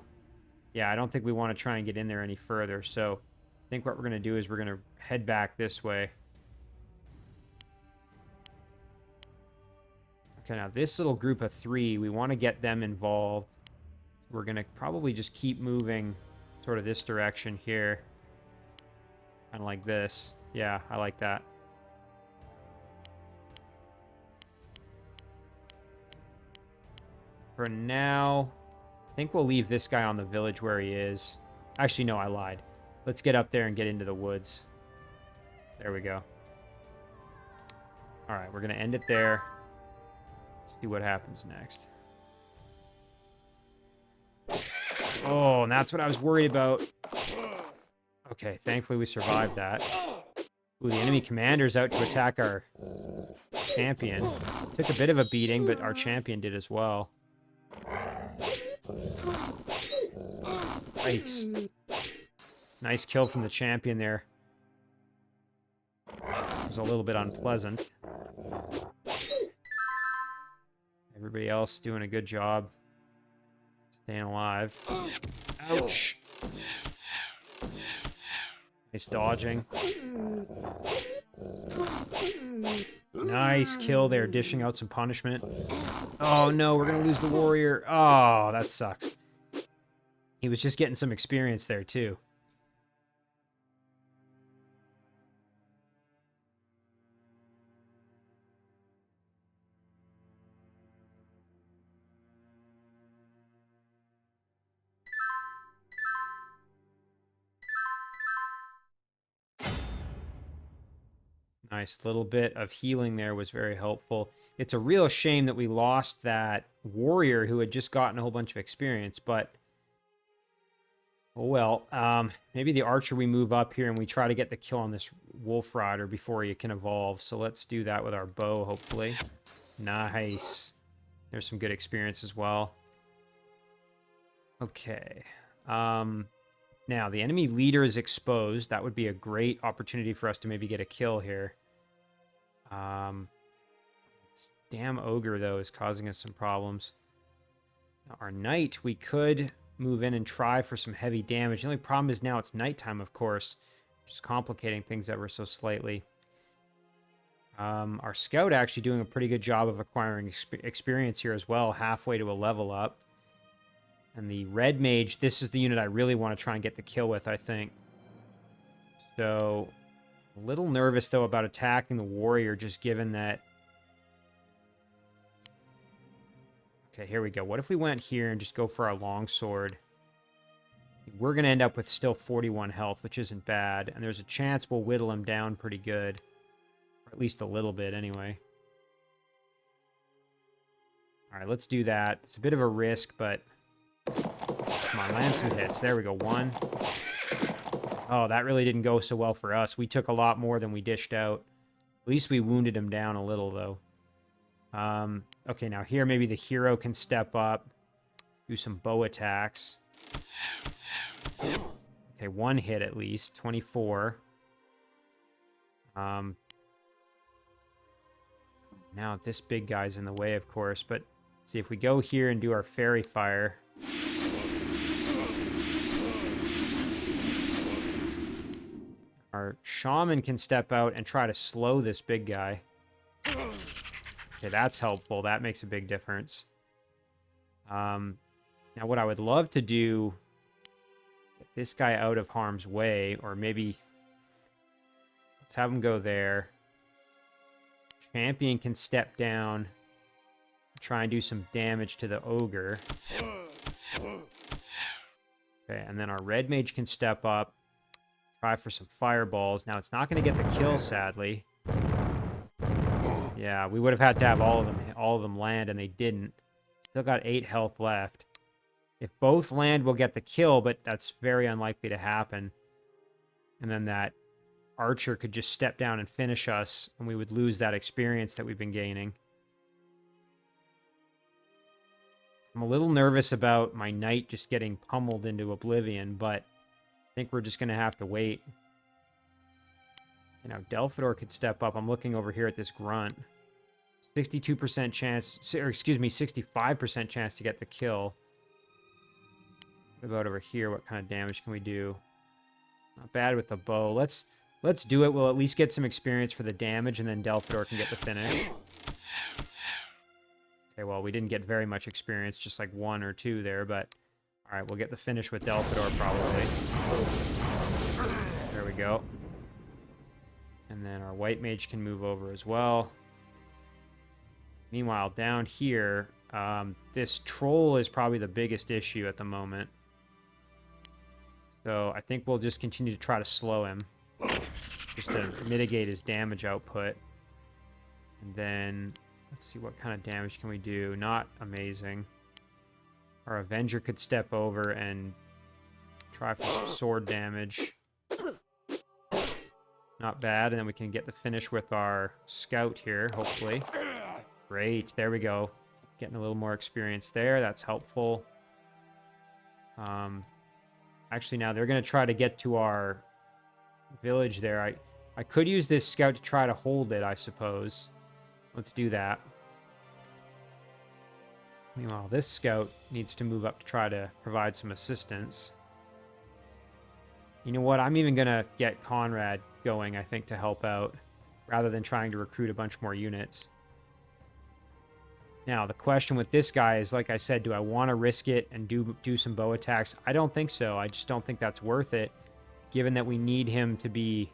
Yeah, I don't think we want to try and get in there any further, so I think what we're going to do is we're going to head back this way. Okay, now this little group of 3, we want to get them involved. We're going to probably just keep moving sort of this direction here. Kind of like this. Yeah, I like that. For now, I think we'll leave this guy on the village where he is. Actually, no, I lied. Let's get up there and get into the woods. There we go. All right, we're going to end it there. Let's see what happens next. Oh, and that's what I was worried about. Okay, thankfully we survived that. Ooh, the enemy commander's out to attack our champion. Took a bit of a beating, but our champion did as well. Nice. Nice kill from the champion there. It was a little bit unpleasant. Everybody else doing a good job. Staying alive. Ouch! Nice dodging. Nice kill there, dishing out some punishment. Oh no, we're gonna lose the warrior. Oh, that sucks. He was just getting some experience there too. Nice little bit of healing there was very helpful. It's a real shame that we lost that warrior who had just gotten a whole bunch of experience, but oh well. Maybe the archer we move up here and we try to get the kill on this wolf rider before he can evolve. So let's do that with our bow, hopefully. Nice. There's some good experience as well. Okay. Now, the enemy leader is exposed. That would be a great opportunity for us to maybe get a kill here. This damn ogre, though, is causing us some problems. Now, our knight, we could move in and try for some heavy damage. The only problem is now it's nighttime, of course, which is complicating things ever so slightly. Our scout actually doing a pretty good job of acquiring experience here as well, halfway to a level up. And the red mage, this is the unit I really want to try and get the kill with, I think. So, a little nervous, though, about attacking the warrior, just given that... Okay, here we go. What if we went here and just go for our longsword? We're going to end up with still 41 health, which isn't bad. And there's a chance we'll whittle him down pretty good. Or at least a little bit, anyway. Alright, let's do that. It's a bit of a risk, but... Come on, land some hits. There we go. One. Oh, that really didn't go so well for us. We took a lot more than we dished out. At least we wounded him down a little, though. Okay, now here maybe the hero can step up. Do some bow attacks. Okay, one hit at least. 24. Now this big guy's in the way, of course. But see, if we go here and do our fairy fire... Our shaman can step out and try to slow this big guy. Okay, that's helpful. That makes a big difference. Now, what I would love to do... Get this guy out of harm's way, or maybe... Let's have him go there. Champion can step down. Try and do some damage to the ogre. Okay, and then our red mage can step up. Try for some fireballs. Now, it's not going to get the kill, sadly. Yeah, we would have had to have all of them land, and they didn't. Still got 8 health left. If both land, we'll get the kill, but that's very unlikely to happen. And then that archer could just step down and finish us, and we would lose that experience that we've been gaining. I'm a little nervous about my knight just getting pummeled into oblivion, but I think we're just going to have to wait. You know, Delfador could step up. I'm looking over here at this grunt. 62% chance, or excuse me, 65% chance to get the kill. What about over here? What kind of damage can we do? Not bad with the bow. Let's do it. We'll at least get some experience for the damage, and then Delfador can get the finish. Okay, well, we didn't get very much experience, just like 1 or 2 there, but... Alright, we'll get the finish with Delfador, probably. There we go. And then our white mage can move over as well. Meanwhile, down here, this troll is probably the biggest issue at the moment. So I think we'll just continue to try to slow him. Just to mitigate his damage output. And then, let's see, what kind of damage can we do? Not amazing. Our Avenger could step over and try for some sword damage. Not bad. And then we can get the finish with our scout here, hopefully. Great. There we go. Getting a little more experience there. That's helpful. Actually, now they're going to try to get to our village there. I could use this scout to try to hold it, I suppose. Let's do that. Meanwhile, this scout needs to move up to try to provide some assistance. You know what? I'm even going to get Konrad going, I think, to help out, rather than trying to recruit a bunch more units. Now, the question with this guy is, like I said, do I want to risk it and do some bow attacks? I don't think so. I just don't think that's worth it, given that we need him to be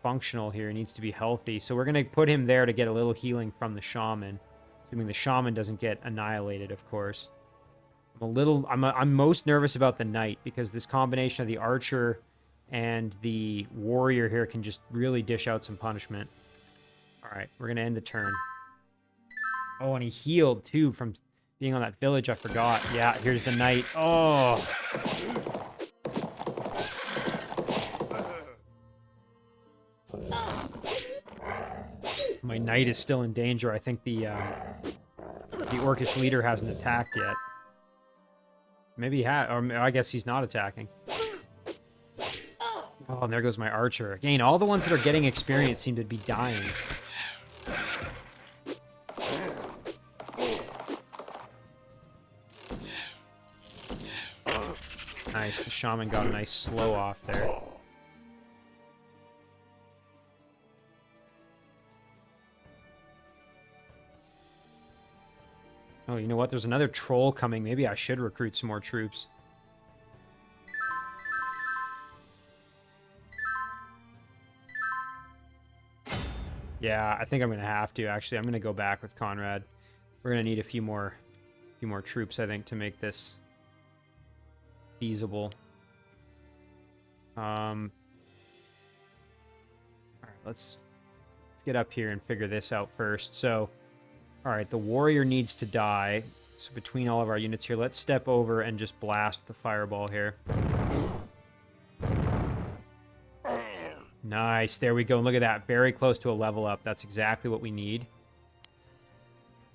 functional here. He needs to be healthy. So we're going to put him there to get a little healing from the shaman, assuming the shaman doesn't get annihilated, of course. I'm most nervous about the knight, because this combination of the archer and the warrior here can just really dish out some punishment. All right, we're going to end the turn. Oh, and he healed, too, from being on that village. I forgot. Yeah, here's the knight. Oh! My knight is still in danger. I think the orcish leader hasn't attacked yet. Maybe he has, or I guess he's not attacking. Oh, and there goes my archer. Again, all the ones that are getting experience seem to be dying. Nice, the shaman got a nice slow off there. Oh, you know what? There's another troll coming. Maybe I should recruit some more troops. Yeah, I think I'm going to have to, actually. I'm going to go back with Konrad. We're going to need a few more troops, I think, to make this feasible. All right, let's get up here and figure this out first. So, all right, the warrior needs to die. So between all of our units here, let's step over and just blast with the fireball here. Nice, there we go. Look at that, very close to a level up. That's exactly what we need.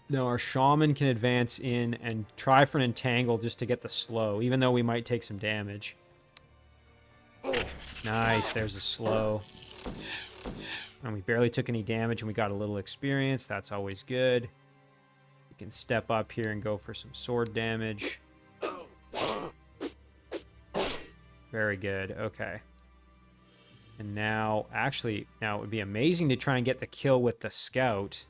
Now our shaman can advance in and try for an entangle just to get the slow, even though we might take some damage. Nice, there's a slow. And we barely took any damage and we got a little experience. That's always good. We can step up here and go for some sword damage. Very good, okay. And now, actually, now it would be amazing to try and get the kill with the scout.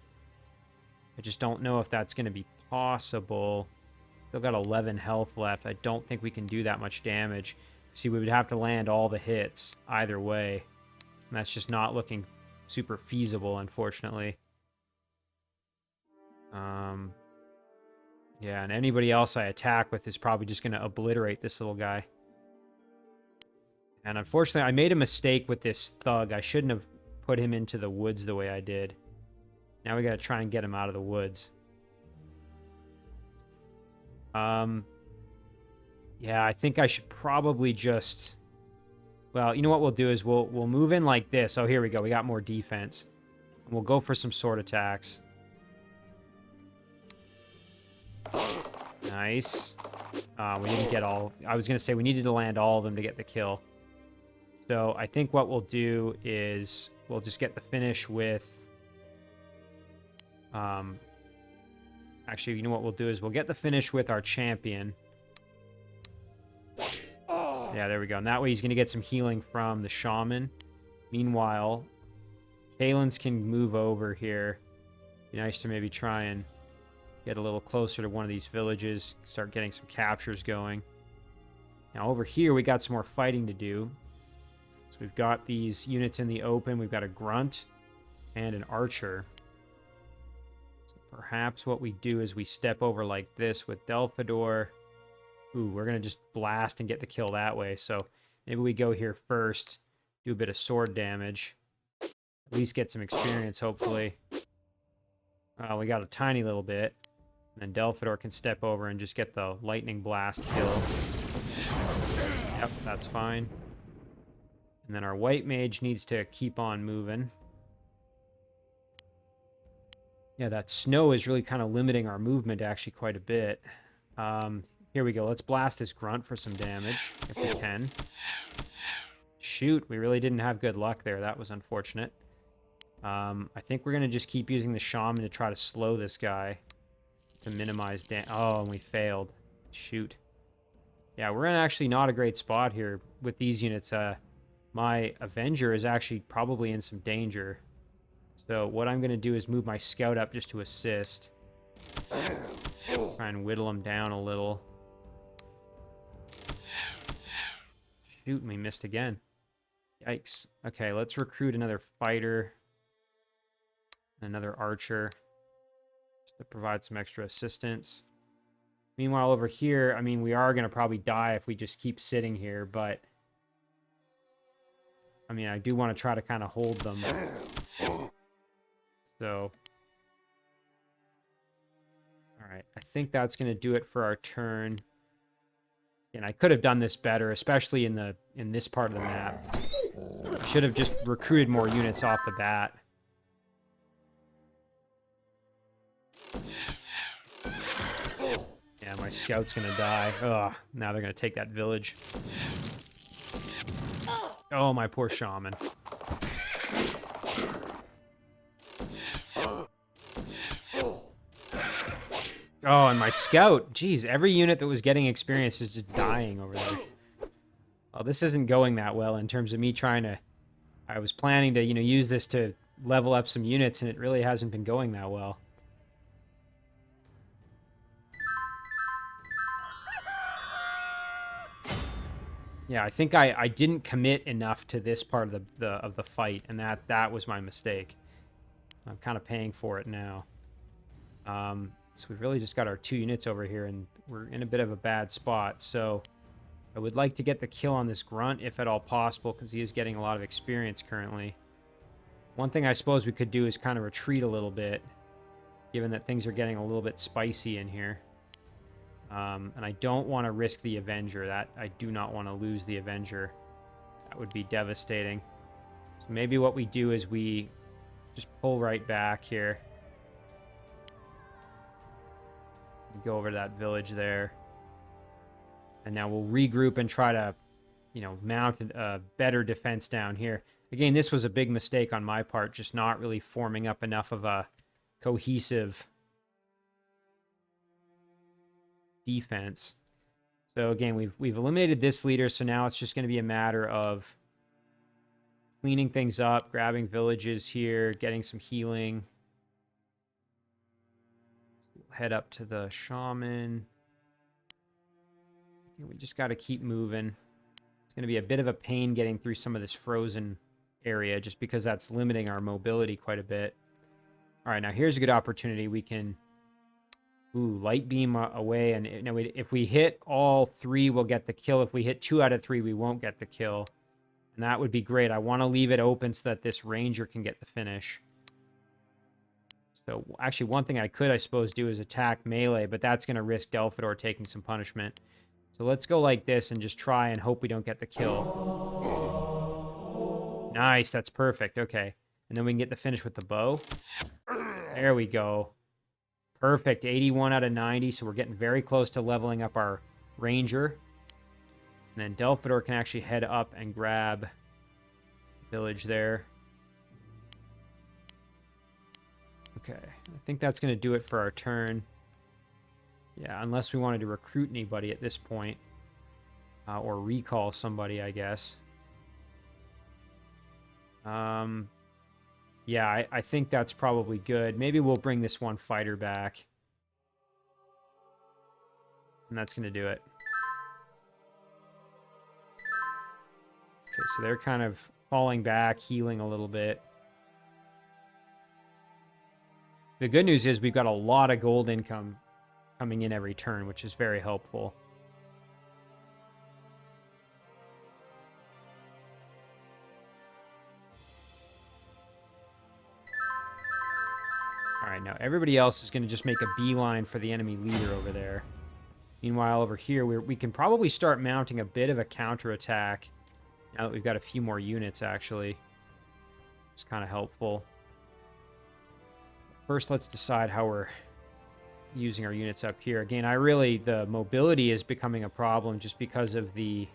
I just don't know if that's going to be possible. Still got 11 health left. I don't think we can do that much damage. See, we would have to land all the hits either way. And that's just not looking super feasible, unfortunately. Yeah, and anybody else I attack with is probably just going to obliterate this little guy. And unfortunately, I made a mistake with this thug. I shouldn't have put him into the woods the way I did. Now we got to try and get him out of the woods. Yeah, I think I should probably just... Well, you know what we'll do is we'll move in like this. Oh, here we go. We got more defense. And we'll go for some sword attacks. Nice. We didn't get all... I was going to say we needed to land all of them to get the kill. So I think what we'll do is we'll just get the finish with... Actually, you know what we'll do is we'll get the finish with our champion. Yeah, there we go. And that way he's going to get some healing from the shaman. Meanwhile, Kalenz can move over here. Be nice to maybe try and get a little closer to one of these villages. Start getting some captures going. Now over here, we got some more fighting to do. So we've got these units in the open. We've got a grunt and an archer. So perhaps what we do is we step over like this with Delfador. Ooh, we're going to just blast and get the kill that way. So maybe we go here first, do a bit of sword damage. At least get some experience, hopefully. We got a tiny little bit. And then Delfador can step over and just get the lightning blast kill. Yep, that's fine. And then our white mage needs to keep on moving. Yeah, that snow is really kind of limiting our movement actually quite a bit. Here we go. Let's blast this grunt for some damage, if we can. Shoot, we really didn't have good luck there. That was unfortunate. I think we're going to just keep using the shaman to try to slow this guy to minimize damage. Oh, and we failed. Shoot. Yeah, we're in actually not a great spot here with these units. My Avenger is actually probably in some danger. So what I'm going to do is move my scout up just to assist. Try and whittle him down a little. Shoot, we missed again. Yikes. Okay, let's recruit another fighter. Another archer. Just to provide some extra assistance. Meanwhile, over here, I mean, we are going to probably die if we just keep sitting here, but... I mean, I do want to try to kind of hold them. So... Alright, I think that's going to do it for our turn. And I could have done this better, especially in this part of the map. I should have just recruited more units off the bat. Yeah, my scout's gonna die. Ugh, now they're gonna take that village. Oh, my poor shaman. Oh, and my scout. Jeez, every unit that was getting experience is just dying over there. Well, this isn't going that well in terms of me trying to... I was planning to, use this to level up some units, and it really hasn't been going that well. Yeah, I think I didn't commit enough to this part of the fight, and that was my mistake. I'm kind of paying for it now. So we've really just got our 2 units over here, and we're in a bit of a bad spot. So I would like to get the kill on this grunt, if at all possible, because he is getting a lot of experience currently. One thing I suppose we could do is kind of retreat a little bit, given that things are getting a little bit spicy in here. And I don't want to risk the Avenger. I do not want to lose the Avenger. That would be devastating. So maybe what we do is we just pull right back here. Go over to that village there. And now we'll regroup and try to, mount a better defense down here. Again, this was a big mistake on my part, just not really forming up enough of a cohesive defense. So again, we've eliminated this leader, so now it's just going to be a matter of cleaning things up, grabbing villages here, getting some healing. Head up to the shaman. We just got to keep moving. It's going to be a bit of a pain getting through some of this frozen area, just because that's limiting our mobility quite a bit. All right, now here's a good opportunity. We can light beam away, and if we hit all 3, we'll get the kill. If we hit 2 out of 3, we won't get the kill, and that would be great. I want to leave it open so that this ranger can get the finish. So actually, one thing I could, I suppose, do is attack melee, but that's going to risk Delfador taking some punishment. So let's go like this and just try and hope we don't get the kill. Nice, that's perfect. Okay, and then we can get the finish with the bow. There we go. Perfect, 81 out of 90, so we're getting very close to leveling up our ranger. And then Delfador can actually head up and grab village there. Okay, I think that's going to do it for our turn. Yeah, unless we wanted to recruit anybody at this point. Or recall somebody, I guess. Yeah, I think that's probably good. Maybe we'll bring this one fighter back. And that's going to do it. Okay, so they're kind of falling back, healing a little bit. The good news is we've got a lot of gold income coming in every turn, which is very helpful. All right, now everybody else is going to just make a beeline for the enemy leader over there. Meanwhile, over here, we can probably start mounting a bit of a counterattack now that we've got a few more units, actually. It's kind of helpful. First, let's decide how we're using our units up here. Again, the mobility is becoming a problem just because of the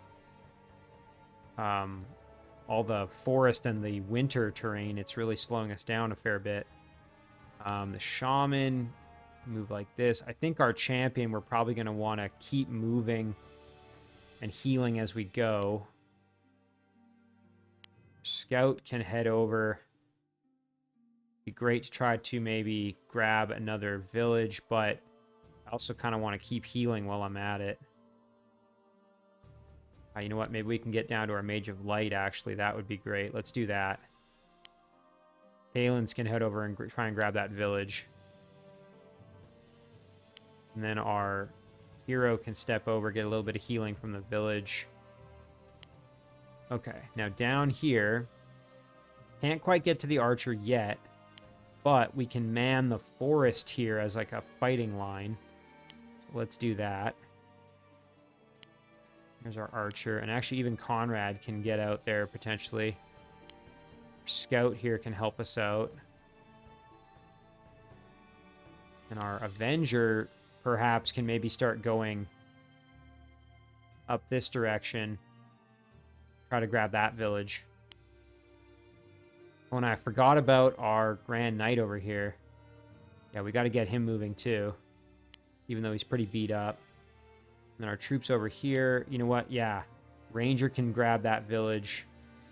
all the forest and the winter terrain. It's really slowing us down a fair bit. The shaman, move like this. I think our champion, we're probably going to want to keep moving and healing as we go. Scout can head over. Be great to try to maybe grab another village, but I also kind of want to keep healing while I'm at it. You know what? Maybe we can get down to our Mage of Light, actually. That would be great. Let's do that. Kalenz can head over and try and grab that village. And then our hero can step over, get a little bit of healing from the village. Okay, now down here, can't quite get to the archer yet, but we can man the forest here as like a fighting line. So let's do that. Here's our archer, and actually even Konrad can get out there potentially. Scout here can help us out. And our Avenger perhaps can maybe start going up this direction. Try to grab that village. Oh, and I forgot about our Grand Knight over here. Yeah, we got to get him moving too, even though he's pretty beat up. And then our troops over here, you know what? Yeah, Ranger can grab that village,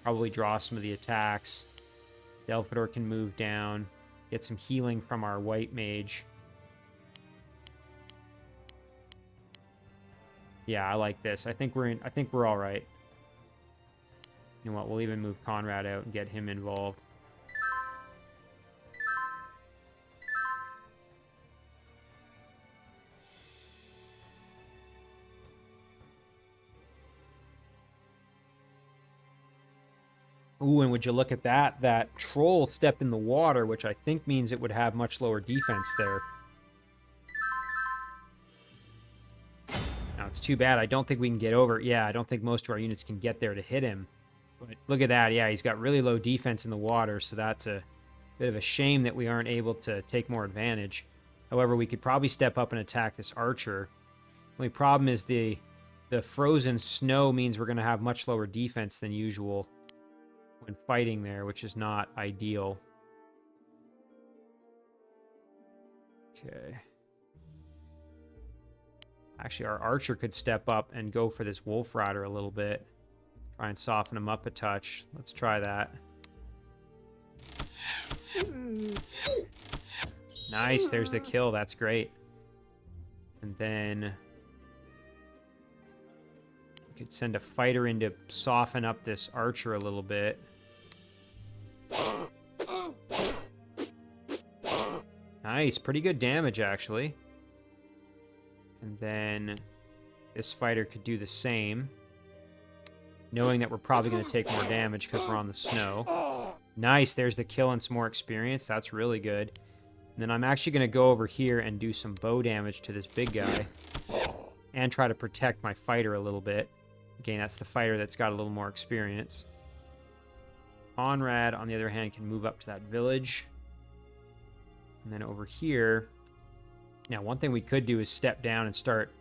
probably draw some of the attacks. Delfador can move down, get some healing from our White Mage. Yeah, I like this. I think we're all right. You know what? We'll even move Konrad out and get him involved. Ooh, and would you look at that? That troll stepped in the water, which I think means it would have much lower defense there. Now, it's too bad. I don't think we can get over. Yeah, I don't think most of our units can get there to hit him. But look at that. Yeah, he's got really low defense in the water, so that's a bit of a shame that we aren't able to take more advantage. However, we could probably step up and attack this archer. The only problem is the frozen snow means we're going to have much lower defense than usual when fighting there, which is not ideal. Okay. Actually, our archer could step up and go for this wolf rider a little bit. Try and soften him up a touch. Let's try that. Nice, there's the kill. That's great. And then we could send a fighter in to soften up this archer a little bit. Nice, pretty good damage, actually. And then this fighter could do the same, knowing that we're probably going to take more damage because we're on the snow. Nice, there's the kill and some more experience. That's really good. And then I'm actually going to go over here and do some bow damage to this big guy and try to protect my fighter a little bit. Again, that's the fighter that's got a little more experience. Konrad, on the other hand, can move up to that village. And then over here, now one thing we could do is step down and start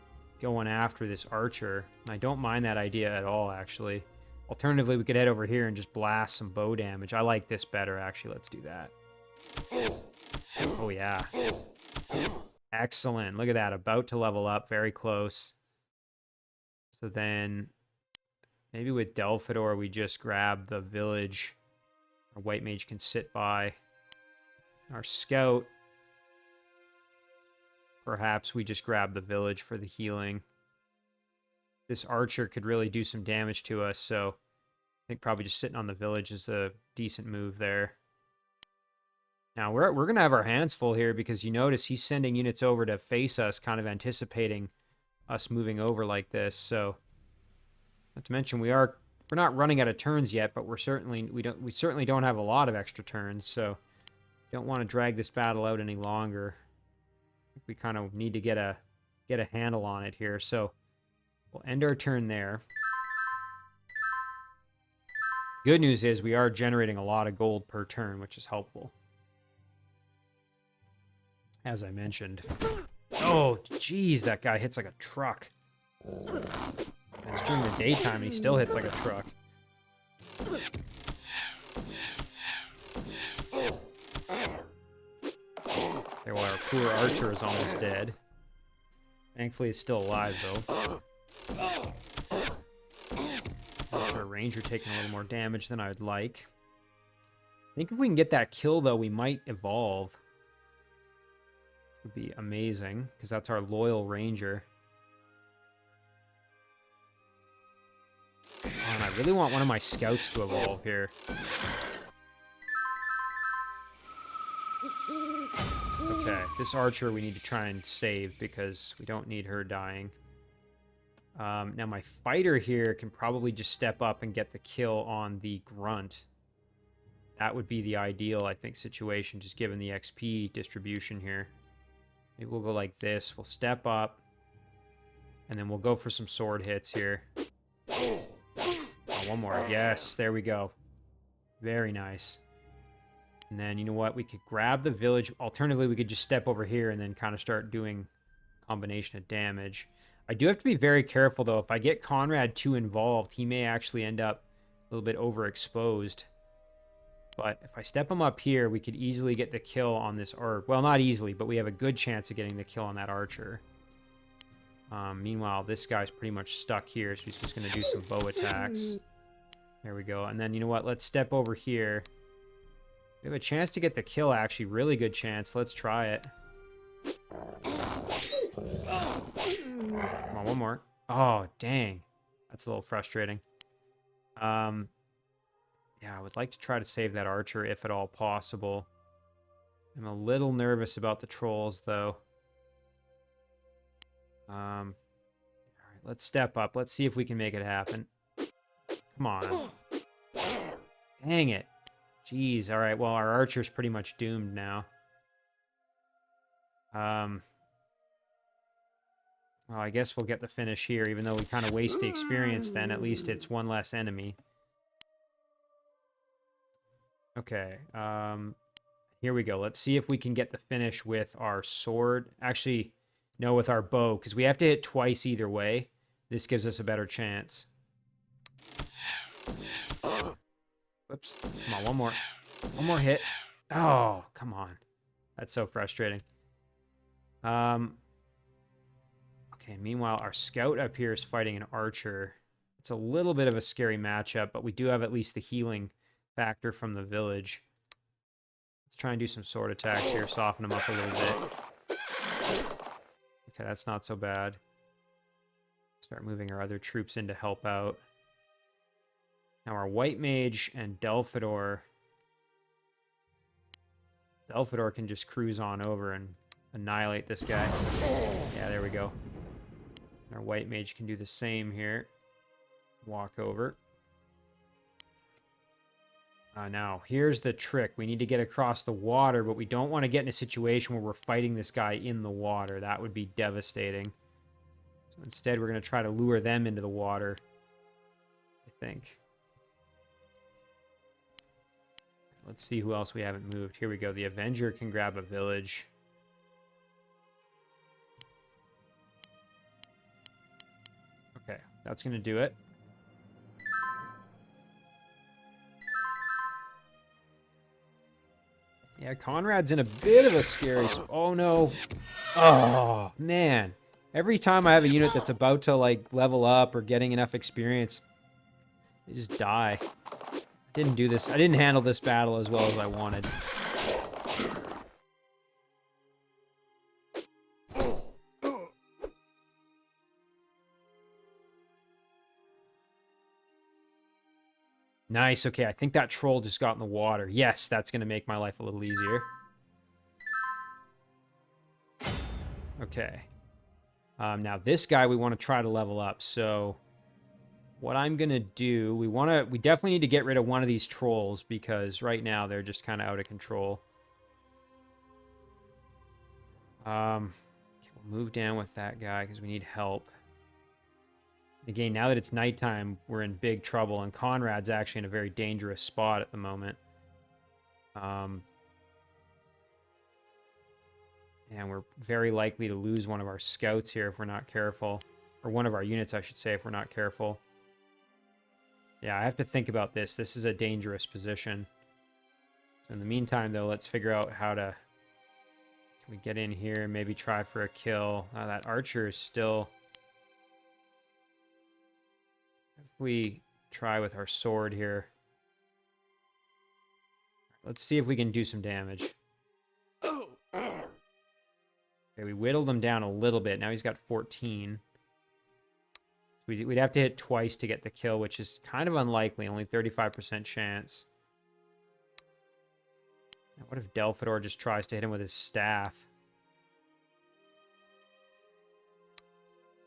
going after this archer. I don't mind that idea at all, actually. Alternatively, we could head over here and just blast some bow damage. I like this better, actually. Let's do that. Oh, yeah. Excellent. Look at that. About to level up. Very close. So then maybe with Delfador, we just grab the village. Our White Mage can sit by. Our Scout, perhaps we just grab the village for the healing. This archer could really do some damage to us, so I think probably just sitting on the village is a decent move there. Now, we're going to have our hands full here because you notice he's sending units over to face us, kind of anticipating us moving over like this. So, not to mention we're not running out of turns yet, but we certainly don't have a lot of extra turns, so don't want to drag this battle out any longer. We kind of need to get a handle on it here. So we'll end our turn there. Good news is we are generating a lot of gold per turn, which is helpful. As I mentioned. Oh, geez, that guy hits like a truck. It's during the daytime and he still hits like a truck. Okay, well, our poor archer is almost dead. Thankfully, it's still alive, though. ranger taking a little more damage than I'd like. I think if we can get that kill, though, we might evolve. Would be amazing, because that's our loyal ranger. Oh, and I really want one of my scouts to evolve here. Okay, this archer we need to try and save, because we don't need her dying. Now my fighter here can probably just step up and get the kill on the grunt. That would be the ideal, I think, situation, just given the XP distribution here. Maybe we'll go like this. We'll step up, and then we'll go for some sword hits here. Oh, one more. Yes, there we go. Very nice. And then, you know what? We could grab the village. Alternatively, we could just step over here and then kind of start doing a combination of damage. I do have to be very careful, though. If I get Konrad too involved, he may actually end up a little bit overexposed. But if I step him up here, we could easily get the kill on this archer. Well, not easily, but we have a good chance of getting the kill on that archer. Meanwhile, this guy's pretty much stuck here, so he's just going to do some bow attacks. There we go. And then, you know what? Let's step over here. We have a chance to get the kill, actually. Really good chance. Let's try it. Come on, one more. Oh, dang. That's a little frustrating. Yeah, I would like to try to save that archer if at all possible. I'm a little nervous about the trolls, though. All right, let's step up. Let's see if we can make it happen. Come on. Dang it. Jeez, all right. Well, our archer's pretty much doomed now. Well, I guess we'll get the finish here, even though we kind of waste the experience then. At least it's one less enemy. Okay, here we go. Let's see if we can get the finish with our sword. Actually, no, with our bow, because we have to hit twice either way. This gives us a better chance. Whoops. Come on, one more. One more hit. Oh, come on. That's so frustrating. Okay, meanwhile, our scout up here is fighting an archer. It's a little bit of a scary matchup, but we do have at least the healing factor from the village. Let's try and do some sword attacks here, soften them up a little bit. Okay, that's not so bad. Start moving our other troops in to help out. Now our white mage and Delfador. Delfador can just cruise on over and annihilate this guy. Yeah, there we go. Our white mage can do the same here. Walk over. Now, here's the trick. We need to get across the water, but we don't want to get in a situation where we're fighting this guy in the water. That would be devastating. So instead, we're going to try to lure them into the water, I think. Let's see who else we haven't moved. Here we go. The Avenger can grab a village. Okay, that's going to do it. Yeah, Konrad's in a bit of a scary spot. Oh, no. Oh, man. Every time I have a unit that's about to, like, level up or getting enough experience, they just die. Didn't do this. I didn't handle this battle as well as I wanted. Nice. Okay, I think that troll just got in the water. Yes, that's going to make my life a little easier. Okay. Now this guy we want to try to level up. So what I'm going to do, we definitely need to get rid of one of these trolls because right now they're just kind of out of control. Okay, we'll move down with that guy because we need help. Again, now that it's nighttime, we're in big trouble, and Konrad's actually in a very dangerous spot at the moment. And we're very likely to lose one of our scouts here if we're not careful. Or one of our units, I should say, if we're not careful. Yeah, I have to think about this. This is a dangerous position. So in the meantime, though, let's figure out how to... Can we get in here and maybe try for a kill? That archer is still... If we Try with our sword here. Let's see if we can do some damage. Okay, we whittled him down a little bit. Now he's got 14. We'd have to hit twice to get the kill, which is kind of unlikely. Only 35% chance. Now, what if Delfador just tries to hit him with his staff?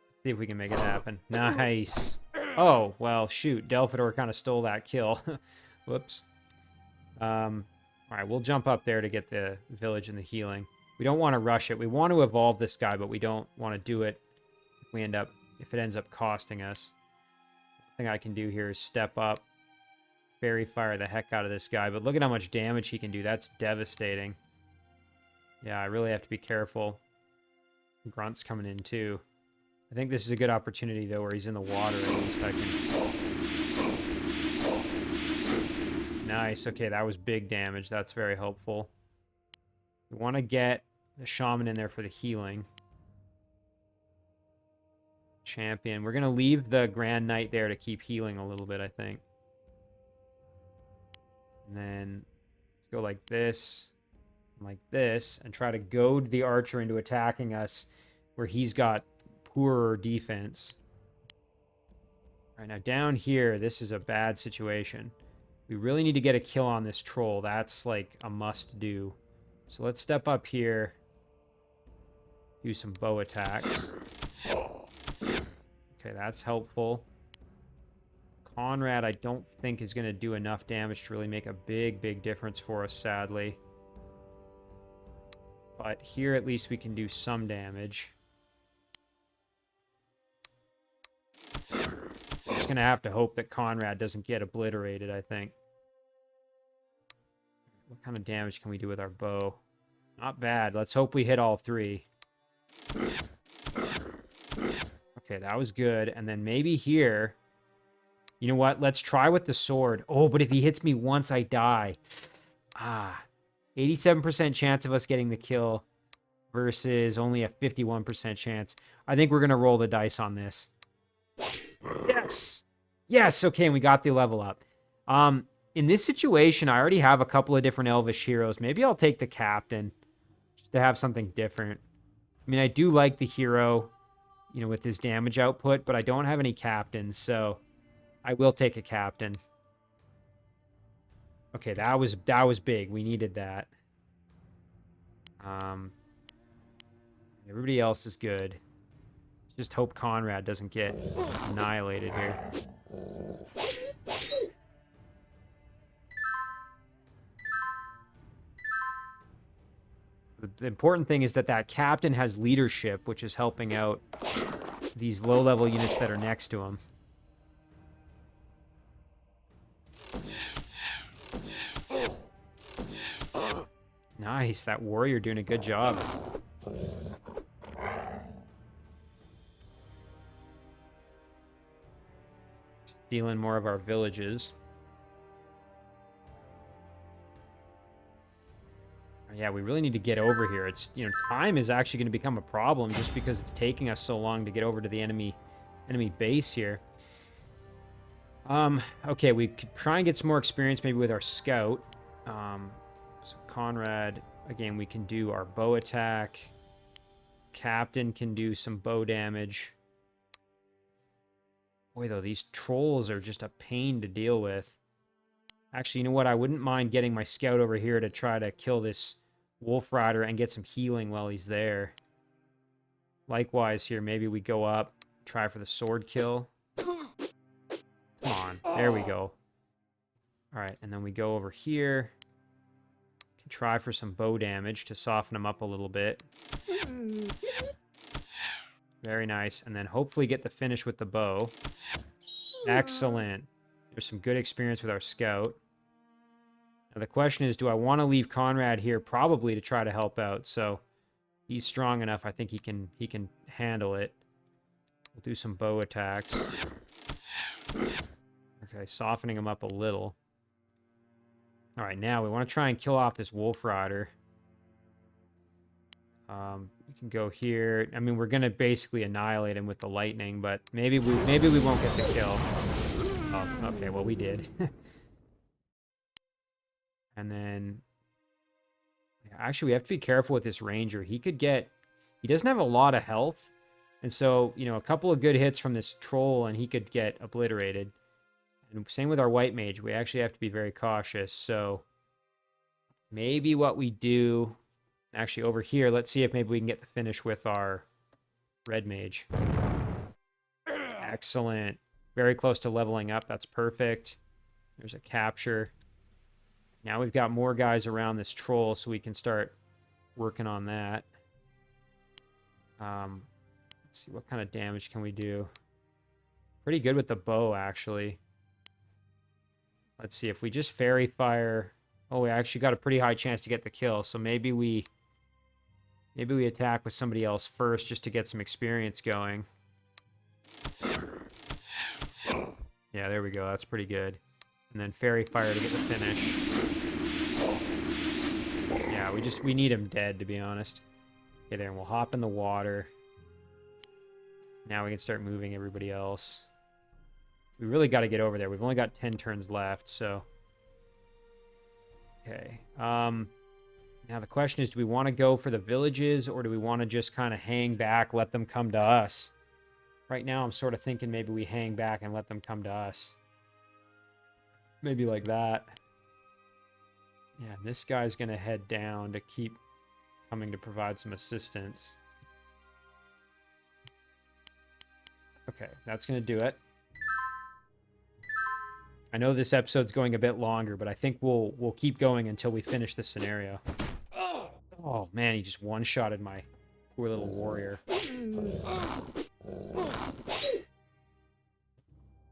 Let's see if we can make it happen. Nice. Oh, well, shoot. Delfador kind of stole that kill. Whoops. All right, we'll jump up there to get the village and the healing. We don't want to rush it. We want to evolve this guy, but we don't want to do it if it ends up costing us. The thing I can do here is step up, fairy fire the heck out of this guy, but look at how much damage he can do. That's devastating. Yeah, I really have to be careful. Grunt's coming in too. I think this is a good opportunity though, where he's in the water. At least I can. Nice. Okay, that was big damage. That's very helpful. We want to get the shaman in there for the healing. Champion. We're going to leave the Grand Knight there to keep healing a little bit, I think. And then let's go like this, and try to goad the archer into attacking us where he's got poorer defense. All right, now down here, this is a bad situation. We really need to get a kill on this troll. That's like a must-do. So let's step up here, do some bow attacks. Okay, that's helpful. Konrad, I don't think is going to do enough damage to really make a big difference for us, sadly. But here, at least we can do some damage. Just going to have to hope that Konrad doesn't get obliterated, I think. What kind of damage can we do with our bow? Not bad. Let's hope we hit all three. Okay, that was good. And then maybe here... You know what? Let's try with the sword. Oh, but if he hits me once, I die. 87% chance of us getting the kill versus only a 51% chance. I think we're going to roll the dice on this. Yes! Yes! Okay, and we got the level up. In this situation, I already have a couple of different elvish heroes. Maybe I'll take the captain just to have something different. I mean, I do like the hero, you know, with his damage output, but I don't have any captains, so... I will take a captain. Okay, that was big. We needed that. Everybody else is good. Just hope Konrad doesn't get annihilated here. The important thing is that captain has leadership, which is helping out these low-level units that are next to him. Nice, that warrior doing a good job. Stealing more of our villages. Yeah, we really need to get over here. It's, you know, time is actually going to become a problem just because it's taking us so long to get over to the enemy base here. Okay, we could try and get some more experience maybe with our scout. So Konrad, again, we can do our bow attack. Captain can do some bow damage. Boy, though, these trolls are just a pain to deal with. Actually, you know what? I wouldn't mind getting my scout over here to try to kill this wolf rider and get some healing while he's there. Likewise here, maybe we go up, try for the sword kill. Come on, there we go. All right, and then we go over here. Can try for some bow damage to soften him up a little bit. Very nice, and then hopefully get the finish with the bow. Excellent. There's some good experience with our scout. Now the question is, do I want to leave Konrad here? Probably to try to help out. So he's strong enough. I think he can handle it. We'll do some bow attacks. Okay, softening him up a little. All right, now we want to try and kill off this wolf rider. We can go here. I mean, we're gonna basically annihilate him with the lightning, but maybe we won't get the kill. Okay, well, we did. And then... Actually, we have to be careful with this ranger. He doesn't have a lot of health. And so, a couple of good hits from this troll and he could get obliterated. And same with our white mage. We actually have to be very cautious. So maybe what we do... Actually, over here, let's see if maybe we can get the finish with our red mage. Excellent. Very close to leveling up. That's perfect. There's a capture. Now we've got more guys around this troll, so we can start working on that. Let's see, what kind of damage can we do? Pretty good with the bow, actually. Let's see, if we just fairy fire... Oh, we actually got a pretty high chance to get the kill, so maybe we attack with somebody else first just to get some experience going. Yeah, there we go. That's pretty good. And then fairy fire to get the finish. Yeah, we need him dead, to be honest. Okay, there, and we'll hop in the water. Now we can start moving everybody else. We really got to get over there. We've only got 10 turns left, so... Okay. Now the question is, do we want to go for the villages, or do we want to just kind of hang back, let them come to us? Right now, I'm sort of thinking maybe we hang back and let them come to us. Maybe like that. Yeah, this guy's going to head down to keep coming to provide some assistance. Okay, that's going to do it. I know this episode's going a bit longer, but I think we'll keep going until we finish this scenario. Oh, man, he just one-shotted my poor little warrior.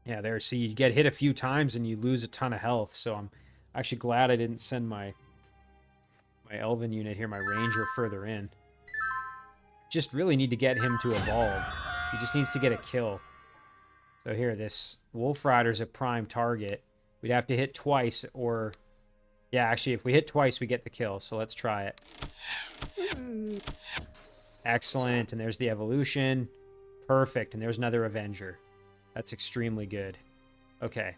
Yeah, there, see, you get hit a few times and you lose a ton of health, so I'm actually glad I didn't send my elven unit here, my ranger, further in. Just really need to get him to evolve. He just needs to get a kill. So here, this Wolf Rider's a prime target. We'd have to hit twice, or... Yeah, actually, if we hit twice, we get the kill, so let's try it. Excellent, and there's the evolution. Perfect, and there's another Avenger. That's extremely good. Okay.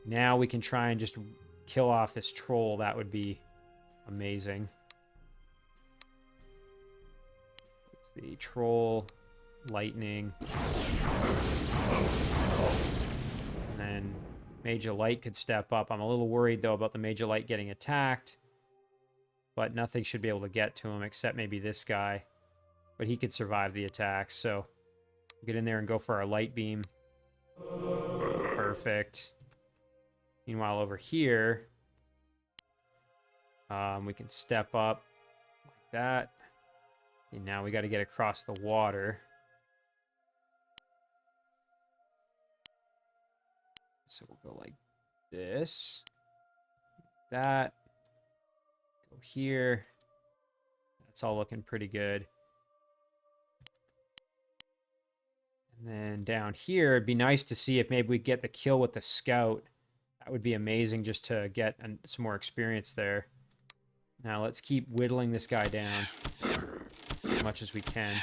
Now we can try and just kill off this troll. That would be amazing. It's the troll, lightning. And then Mage of Light could step up. I'm a little worried, though, about the Mage of Light getting attacked. But nothing should be able to get to him except maybe this guy. But he could survive the attack, so we'll get in there and go for our light beam. Perfect. Meanwhile, over here, we can step up like that. Okay, now we got to get across the water. So we'll go like this. That. Go here. That's all looking pretty good. And then down here, it'd be nice to see if maybe we get the kill with the scout. That would be amazing just to get some more experience there. Now let's keep whittling this guy down as much as we can.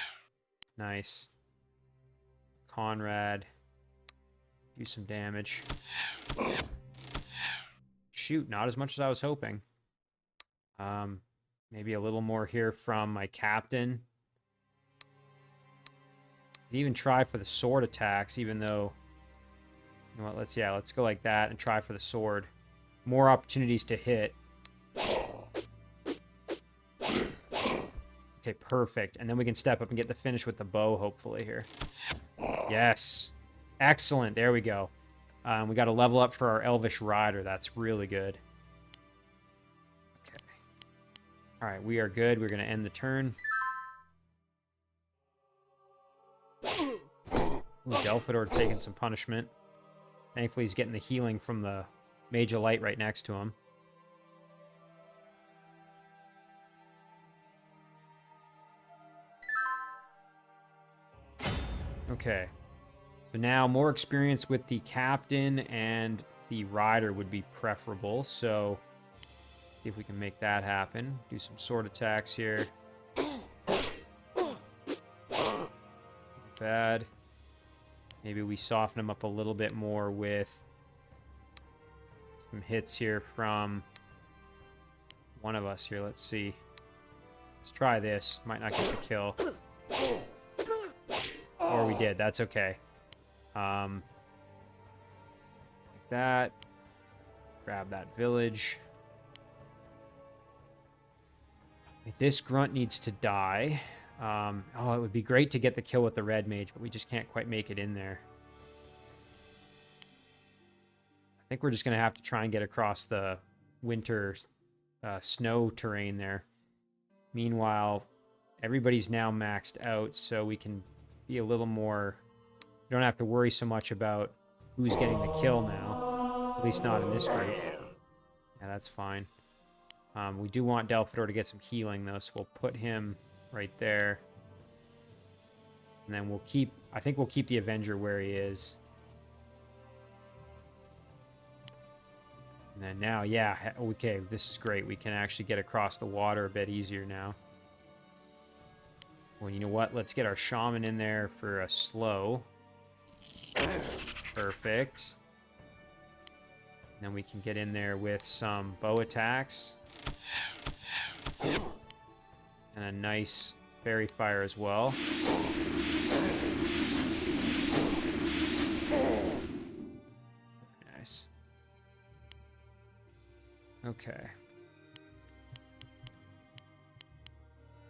Nice. Konrad. Do some damage. Shoot, not as much as I was hoping. Maybe a little more here from my captain. Could even try for the sword attacks, even though... You know what, let's go like that and try for the sword. More opportunities to hit. Okay, perfect. And then we can step up and get the finish with the bow, hopefully, here. Yes. Excellent. There we go. We got to level up for our Elvish Rider. That's really good. Okay. All right, we are good. We're going to end the turn. Ooh, Delfador taking some punishment. Thankfully, he's getting the healing from the Mage of Light right next to him. Okay. So now more experience with the captain and the rider would be preferable. So see if we can make that happen. Do some sword attacks here. Bad. Maybe we soften him up a little bit more with some hits here from one of us here. Let's see. Let's try this. Might not get the kill. Or we did. That's okay. Like that. Grab that village. This grunt needs to die. Oh, it would be great to get the kill with the red mage, but we just can't quite make it in there. I think we're just going to have to try and get across the winter snow terrain there. Meanwhile, everybody's now maxed out, so we can be a little more... We don't have to worry so much about who's getting the kill now. At least not in this group. Yeah, that's fine. We do want Delfador to get some healing, though, so we'll put him right there. And then we'll keep... I think we'll keep the Avenger where he is. And then now, yeah, okay, this is great. We can actually get across the water a bit easier now. Well, you know what? Let's get our Shaman in there for a slow. Perfect. And then we can get in there with some bow attacks. And a nice fairy fire as well. Very nice. Okay.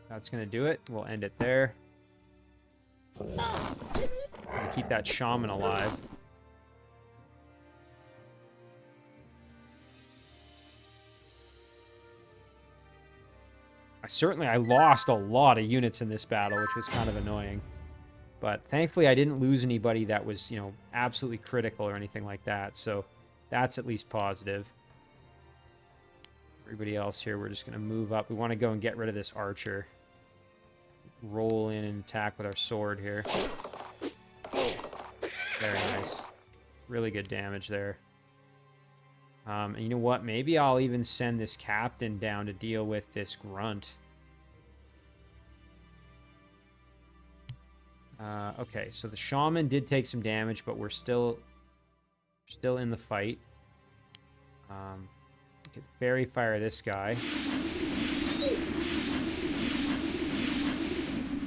That's going to do it. We'll end it there. Keep that shaman alive. I lost a lot of units in this battle, which was kind of annoying. But thankfully, I didn't lose anybody that was, you know, absolutely critical or anything like that. So that's at least positive. Everybody else here, we're just going to move up. We want to go and get rid of this archer. Roll in and attack with our sword here. Very nice. Really good damage there. And you know what? Maybe I'll even send this captain down to deal with this grunt. Okay, so the shaman did take some damage, but we're still in the fight. We could fairy fire this guy.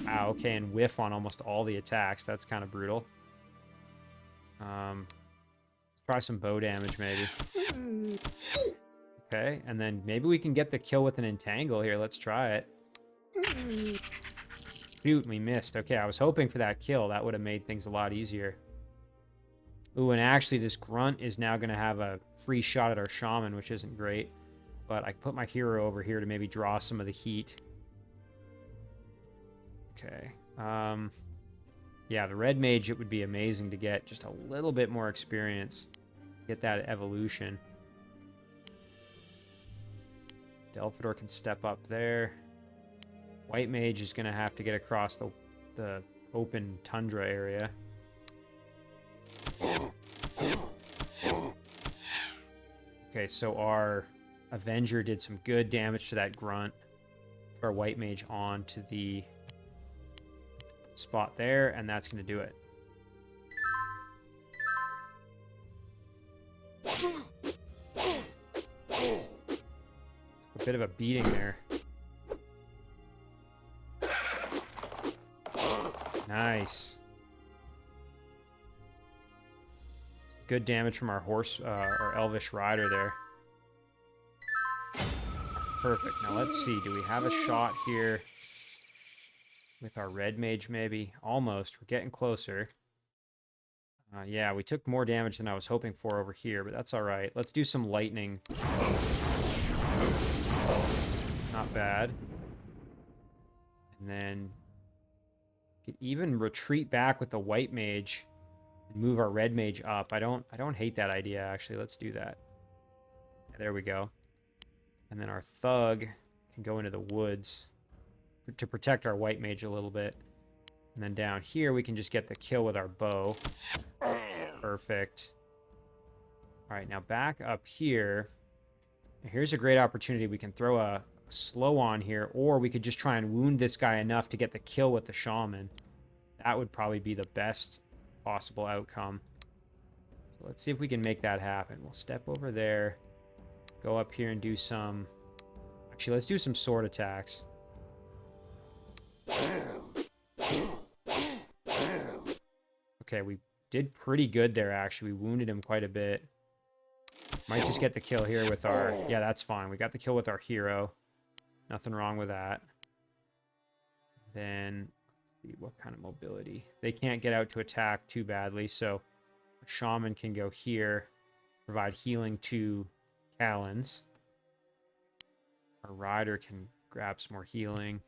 Wow, okay, and whiff on almost all the attacks. That's kind of brutal. Let's try some bow damage, maybe. Okay, and then maybe we can get the kill with an entangle here. Let's try it. Shoot, we missed. Okay, I was hoping for that kill. That would have made things a lot easier. Ooh, and actually this grunt is now going to have a free shot at our shaman, which isn't great. But I can put my hero over here to maybe draw some of the heat. Okay. Yeah, the red mage, it would be amazing to get just a little bit more experience. Get that evolution. Delfador can step up there. White mage is going to have to get across the open tundra area. Okay, so our Avenger did some good damage to that grunt. Our white mage on to the spot there, and that's going to do it. A bit of a beating there. Nice. Good damage from our horse, our elvish rider there. Perfect. Now let's see. Do we have a shot here with our red mage maybe? Almost. We're getting closer. Yeah, we took more damage than I was hoping for over here, but that's all right. Let's do some lightning. Not bad. And then we could even retreat back with the white mage and move our red mage up. I don't hate that idea, actually. Let's do that. Yeah, there we go. And then our thug can go into the woods to protect our white mage a little bit. And then down here, we can just get the kill with our bow. Perfect. All right, now back up here. Here's a great opportunity. We can throw a slow on here, or we could just try and wound this guy enough to get the kill with the shaman. That would probably be the best possible outcome. So let's see if we can make that happen. We'll step over there, go up here and do some... Actually, let's do some sword attacks. Okay, we did pretty good there, actually. We wounded him quite a bit. Might just get the kill here with our... Yeah, that's fine. We got the kill with our hero. Nothing wrong with that. Then, let's see, what kind of mobility? They can't get out to attack too badly, so a shaman can go here, provide healing to Kalenz. Our rider can grab some more healing.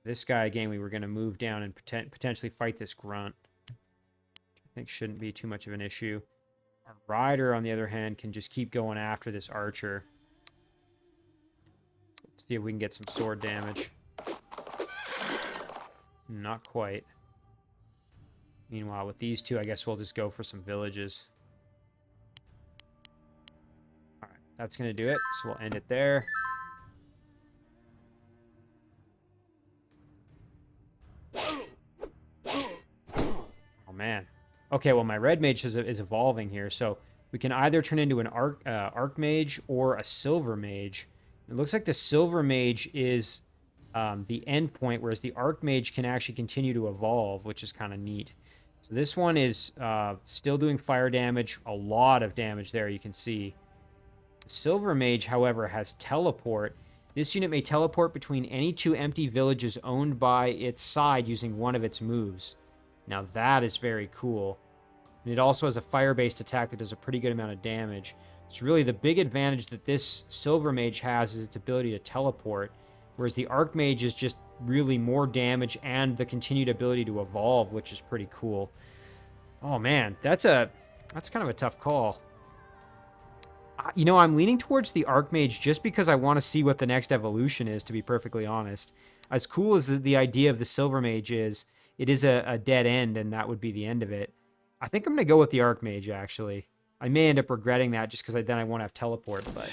This guy, again, we were going to move down and potentially fight this grunt. Which I think shouldn't be too much of an issue. Our rider, on the other hand, can just keep going after this archer. Let's see if we can get some sword damage. Not quite. Meanwhile, with these two, I guess we'll just go for some villages. Alright, that's going to do it. So we'll end it there. Oh, man. Okay, well, my red mage is evolving here. So we can either turn into an arc mage or a silver mage. It looks like the silver mage is the end point, whereas the archmage can actually continue to evolve, which is kind of neat. So this one is still doing fire damage, a lot of damage there, you can see. The silver mage, however, has teleport. This unit may teleport between any two empty villages owned by its side using one of its moves. Now that is very cool. And it also has a fire-based attack that does a pretty good amount of damage. So really the big advantage that this silver mage has is its ability to teleport. Whereas the Archmage is just really more damage and the continued ability to evolve, which is pretty cool. Oh man, that's kind of a tough call. You know, I'm leaning towards the Archmage just because I want to see what the next evolution is, to be perfectly honest. As cool as the idea of the Silver Mage is, it is a dead end, and that would be the end of it. I think I'm going to go with the Archmage, actually. I may end up regretting that just because then I won't have teleport, but...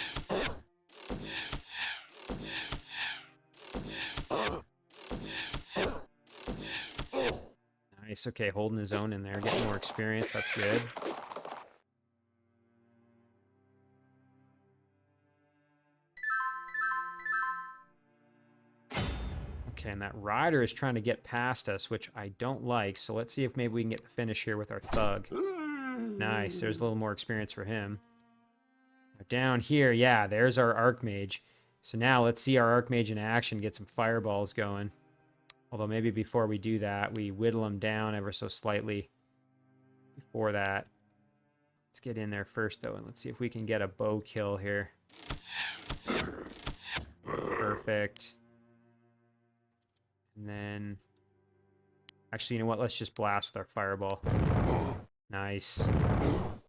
Nice, okay, holding his own in there, getting more experience, that's good. Okay, and that rider is trying to get past us, which I don't like, so let's see if maybe we can get the finish here with our thug. Nice, there's a little more experience for him. Down here, yeah, there's our Archmage. So now let's see our Archmage in action, get some fireballs going. Although maybe before we do that, we whittle him down ever so slightly. Before that, let's get in there first, though, and let's see if we can get a bow kill here. Perfect. And then... Actually, you know what? Let's just blast with our fireball. Nice.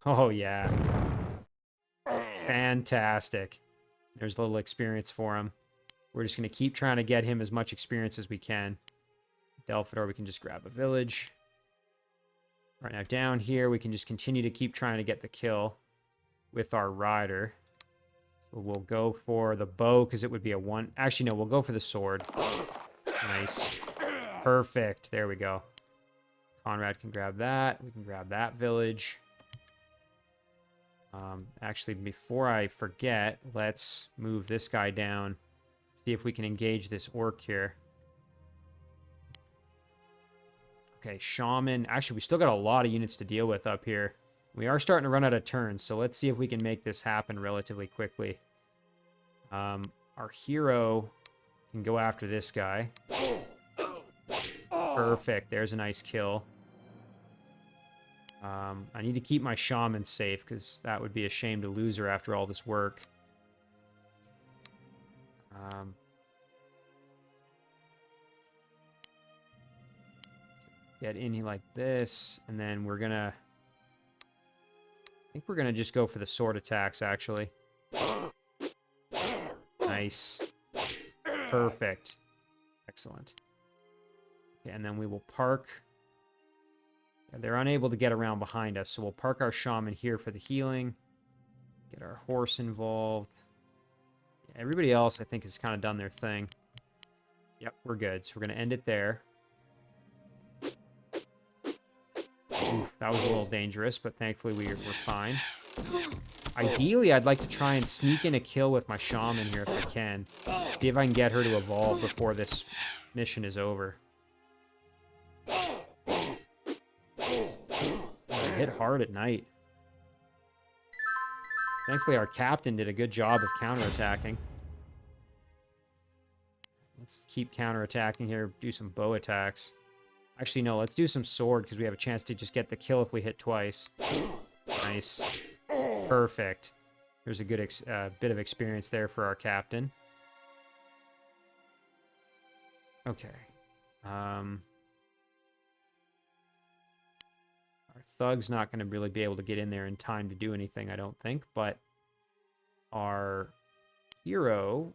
Oh, yeah. Fantastic. There's a little experience for him. We're just going to keep trying to get him as much experience as we can. Delfador, we can just grab a village. Right now, down here, we can just continue to keep trying to get the kill with our rider. So we'll go for the bow, because it would be a one... Actually, no, we'll go for the sword. Nice. Perfect. There we go. Konrad can grab that. We can grab that village. Actually, before I forget, let's move this guy down. See if we can engage this orc here. Okay, shaman. Actually, we still got a lot of units to deal with up here. We are starting to run out of turns, so let's see if we can make this happen relatively quickly. Our hero can go after this guy. Perfect. There's a nice kill. I need to keep my shaman safe, because that would be a shame to lose her after all this work. Get in here like this, and then we're gonna... I think we're gonna just go for the sword attacks, actually. Nice. Perfect. Excellent. Okay, and then we will park... Yeah, they're unable to get around behind us, so we'll park our shaman here for the healing. Get our horse involved. Yeah, everybody else, I think, has kind of done their thing. Yep, we're good. So we're going to end it there. Oof. that was a little dangerous, but thankfully we're fine. Ideally, I'd like to try and sneak in a kill with my shaman here if I can. See if I can get her to evolve before this mission is over. I hit hard at night. Thankfully, our captain did a good job of counterattacking. Let's keep counterattacking here, do some bow attacks. Actually, no, let's do some sword, because we have a chance to just get the kill if we hit twice. Nice. Perfect. There's a good bit of experience there for our captain. Okay. Our thug's not going to really be able to get in there in time to do anything, I don't think, but our hero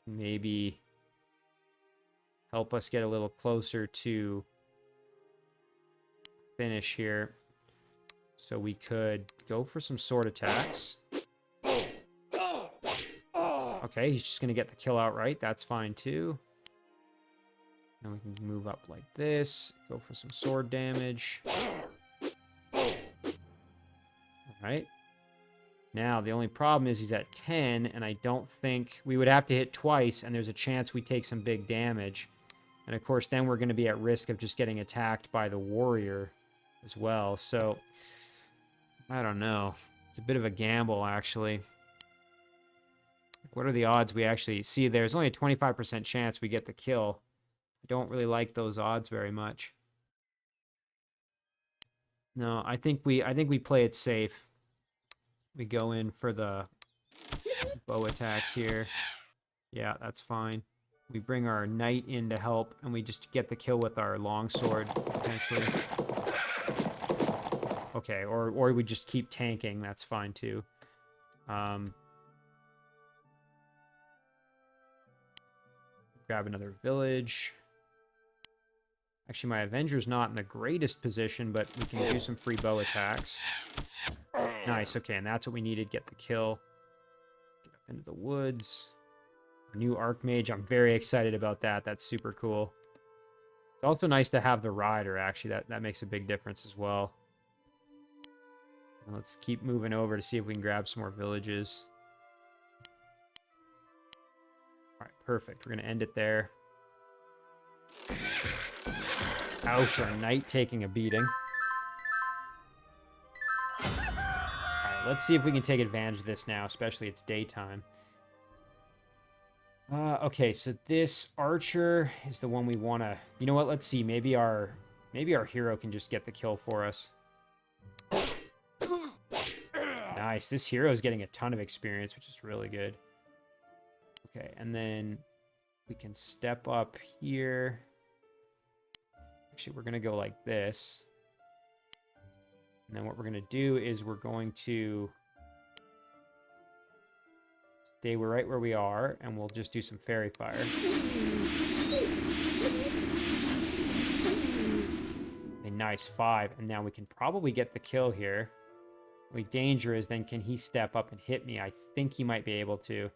can maybe help us get a little closer to finish here. So we could go for some sword attacks. Okay, he's just going to get the kill outright. That's fine, too. Now we can move up like this. Go for some sword damage. Alright. Now, the only problem is he's at 10, and I don't think... We would have to hit twice, and there's a chance we take some big damage. And, of course, then we're going to be at risk of just getting attacked by the warrior as well. So... I don't know. It's a bit of a gamble, actually. What are the odds we actually... See, there's only a 25% chance we get the kill. I don't really like those odds very much. No, I think we play it safe. We go in for the bow attacks here. Yeah, that's fine. We bring our knight in to help, and we just get the kill with our longsword, potentially. Okay, or we just keep tanking. That's fine, too. Grab another village. Actually, my Avenger's not in the greatest position, but we can do some free bow attacks. Nice, okay, and that's what we needed. Get the kill. Get up into the woods. New Archmage, I'm very excited about that. That's super cool. It's also nice to have the rider, actually. That makes a big difference as well. And let's keep moving over to see if we can grab some more villages. Alright, perfect. We're going to end it there. Ouch, our knight taking a beating. Alright, let's see if we can take advantage of this now, especially it's daytime. Okay, so this archer is the one we want to... You know what, let's see. Maybe our hero can just get the kill for us. Nice, this hero is getting a ton of experience, which is really good. Okay, and then we can step up here. Actually, we're going to go like this. And then what we're going to do is we're going to stay right where we are, and we'll just do some fairy fire. A nice 5, and now we can probably get the kill here. The only danger is then can he step up and hit me? I think he might be able to.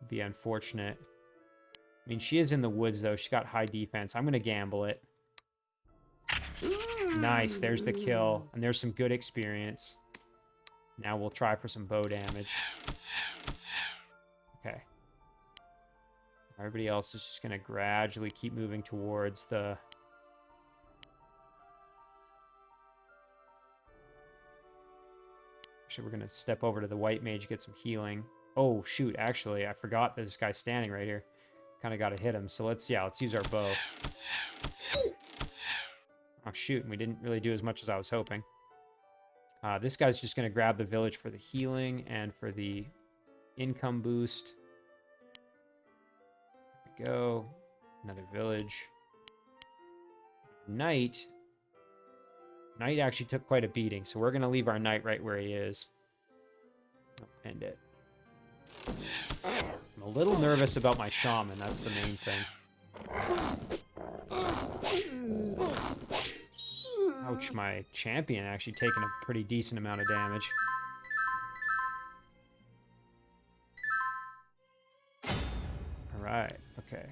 Be unfortunate. I mean, she is in the woods, though. She's got high defense. I'm going to gamble it. Nice, there's the kill. And there's some good experience. Now we'll try for some bow damage. Okay. Everybody else is just going to gradually keep moving towards the... Actually, we're going to step over to the white mage, get some healing. Oh, shoot, actually, I forgot this guy's standing right here. Kind of got to hit him. So let's use our bow. Oh, shoot, we didn't really do as much as I was hoping. This guy's just going to grab the village for the healing and for the income boost. There we go. Another village. Knight actually took quite a beating, so we're going to leave our knight right where he is. End it. I'm a little nervous about my shaman, that's the main thing. Ouch, my champion actually taking a pretty decent amount of damage. Alright, okay.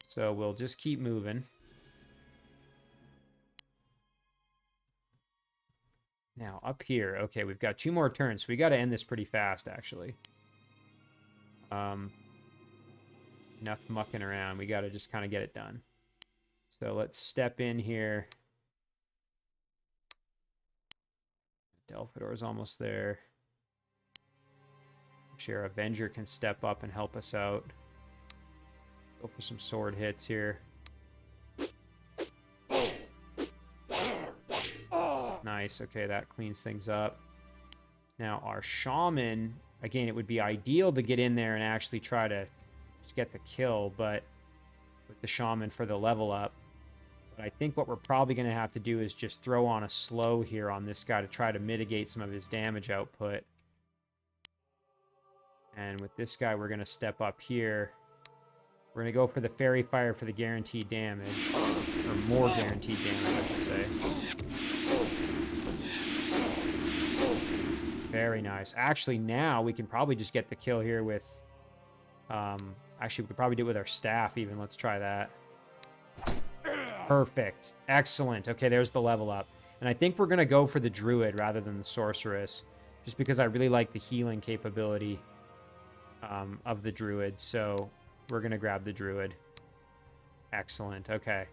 So we'll just keep moving. Now, up here. Okay, we've got 2 more turns, so we got to end this pretty fast, actually. Enough mucking around. We got to just kind of get it done. So let's step in here. Delfador's almost there. Actually, our Avenger can step up and help us out. Go for some sword hits here. Nice. Okay, that cleans things up. Now, our Shaman, again, it would be ideal to get in there and actually try to just get the kill, but with the Shaman for the level up. But I think what we're probably going to have to do is just throw on a slow here on this guy to try to mitigate some of his damage output. And with this guy, we're going to step up here. We're going to go for the Fairy Fire for the guaranteed damage. Or more guaranteed damage, I should say. Very nice. Actually, now we can probably just get the kill here with... actually, we could probably do it with our staff even. Let's try that. Perfect. Excellent. Okay, there's the level up. And I think we're going to go for the Druid rather than the Sorceress. Just because I really like the healing capability of the Druid. So we're going to grab the Druid. Excellent. Okay.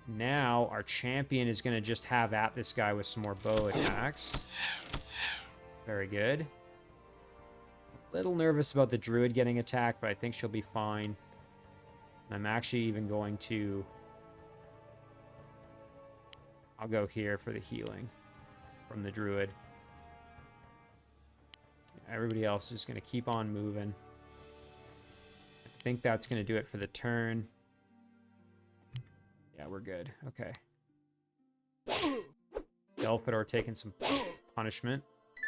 Now our champion is going to just have at this guy with some more bow attacks. Very good. A little nervous about the Druid getting attacked, but I think she'll be fine. I'm actually even going to... I'll go here for the healing from the Druid. Everybody else is just going to keep on moving. I think that's going to do it for the turn. Yeah, we're good. Okay. Delfador taking some punishment.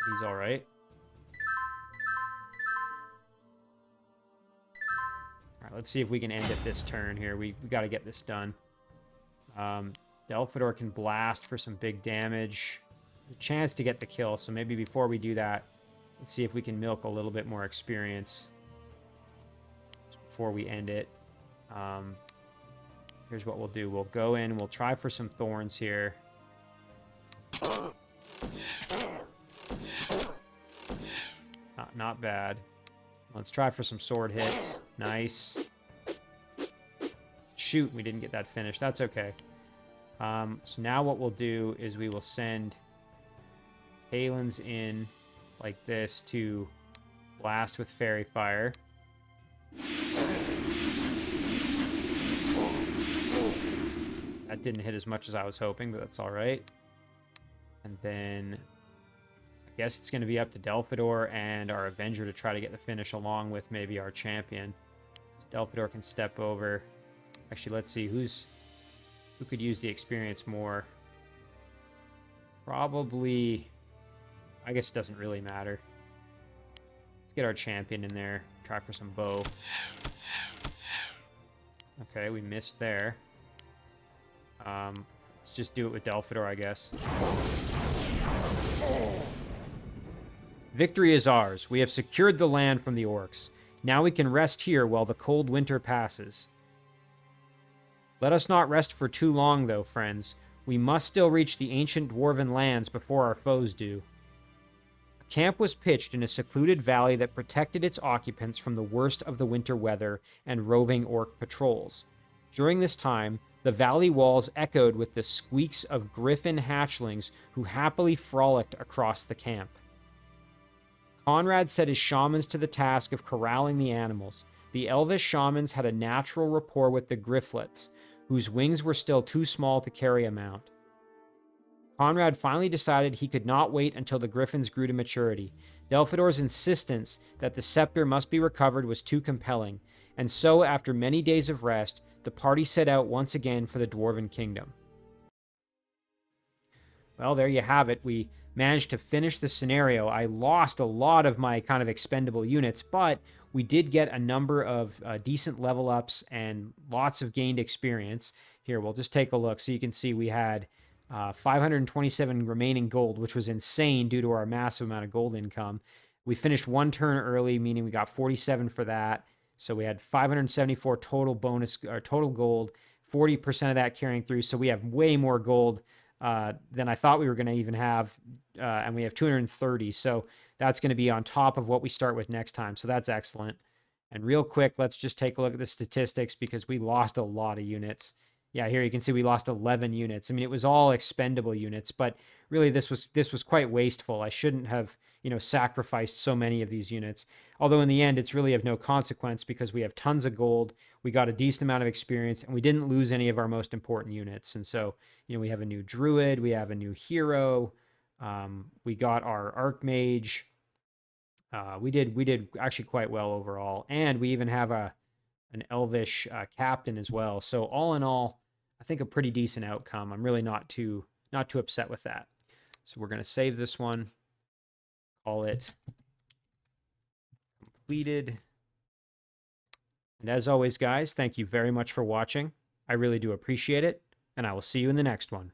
He's alright. Alright, let's see if we can end it this turn here. We got to get this done. Delfador can blast for some big damage. A chance to get the kill, so maybe before we do that, let's see if we can milk a little bit more experience before we end it. Here's what we'll do. We'll go in, we'll try for some thorns here. Not bad. Let's try for some sword hits. Nice. Shoot, we didn't get that finished. That's okay. So now what we'll do is we will send Kalenz in like this to blast with Fairy Fire. That didn't hit as much as I was hoping, but that's all right. And then I guess it's going to be up to Delfador and our Avenger to try to get the finish along with maybe our champion. So Delfador can step over. Actually, let's see who could use the experience more. Probably, I guess it doesn't really matter. Let's get our champion in there. Try for some bow. Okay, we missed there. Let's just do it with Delfador, I guess. Victory is ours. We have secured the land from the orcs. Now we can rest here while the cold winter passes. Let us not rest for too long, though, friends. We must still reach the ancient dwarven lands before our foes do. A camp was pitched in a secluded valley that protected its occupants from the worst of the winter weather and roving orc patrols. During this time, the valley walls echoed with the squeaks of griffin hatchlings who happily frolicked across the camp. Konrad set his shamans to the task of corralling the animals. The elvish shamans had a natural rapport with the grifflets, whose wings were still too small to carry a mount. Konrad finally decided he could not wait until the griffins grew to maturity. Delfador's insistence that the scepter must be recovered was too compelling, and so, after many days of rest, the party set out once again for the Dwarven Kingdom. Well, there you have it. We managed to finish the scenario. I lost a lot of my kind of expendable units, but we did get a number of decent level ups and lots of gained experience. Here, we'll just take a look. So you can see we had 527 remaining gold, which was insane due to our massive amount of gold income. We finished one turn early, meaning we got 47 for that. So we had 574 total bonus or total gold, 40% of that carrying through. So we have way more gold than I thought we were going to even have, and we have 230. So that's going to be on top of what we start with next time. So that's excellent. And real quick, let's just take a look at the statistics because we lost a lot of units. Yeah, here you can see we lost 11 units. I mean, it was all expendable units, but really this was quite wasteful. I shouldn't have, sacrificed so many of these units. Although in the end, it's really of no consequence because we have tons of gold, we got a decent amount of experience, and we didn't lose any of our most important units. And so, we have a new druid, we have a new hero, we got our archmage. We did actually quite well overall, and we even have an elvish captain as well. So all in all, I think a pretty decent outcome. I'm really not too upset with that. So we're going to save this one, call it completed. And as always, guys, thank you very much for watching. I really do appreciate it, and I will see you in the next one.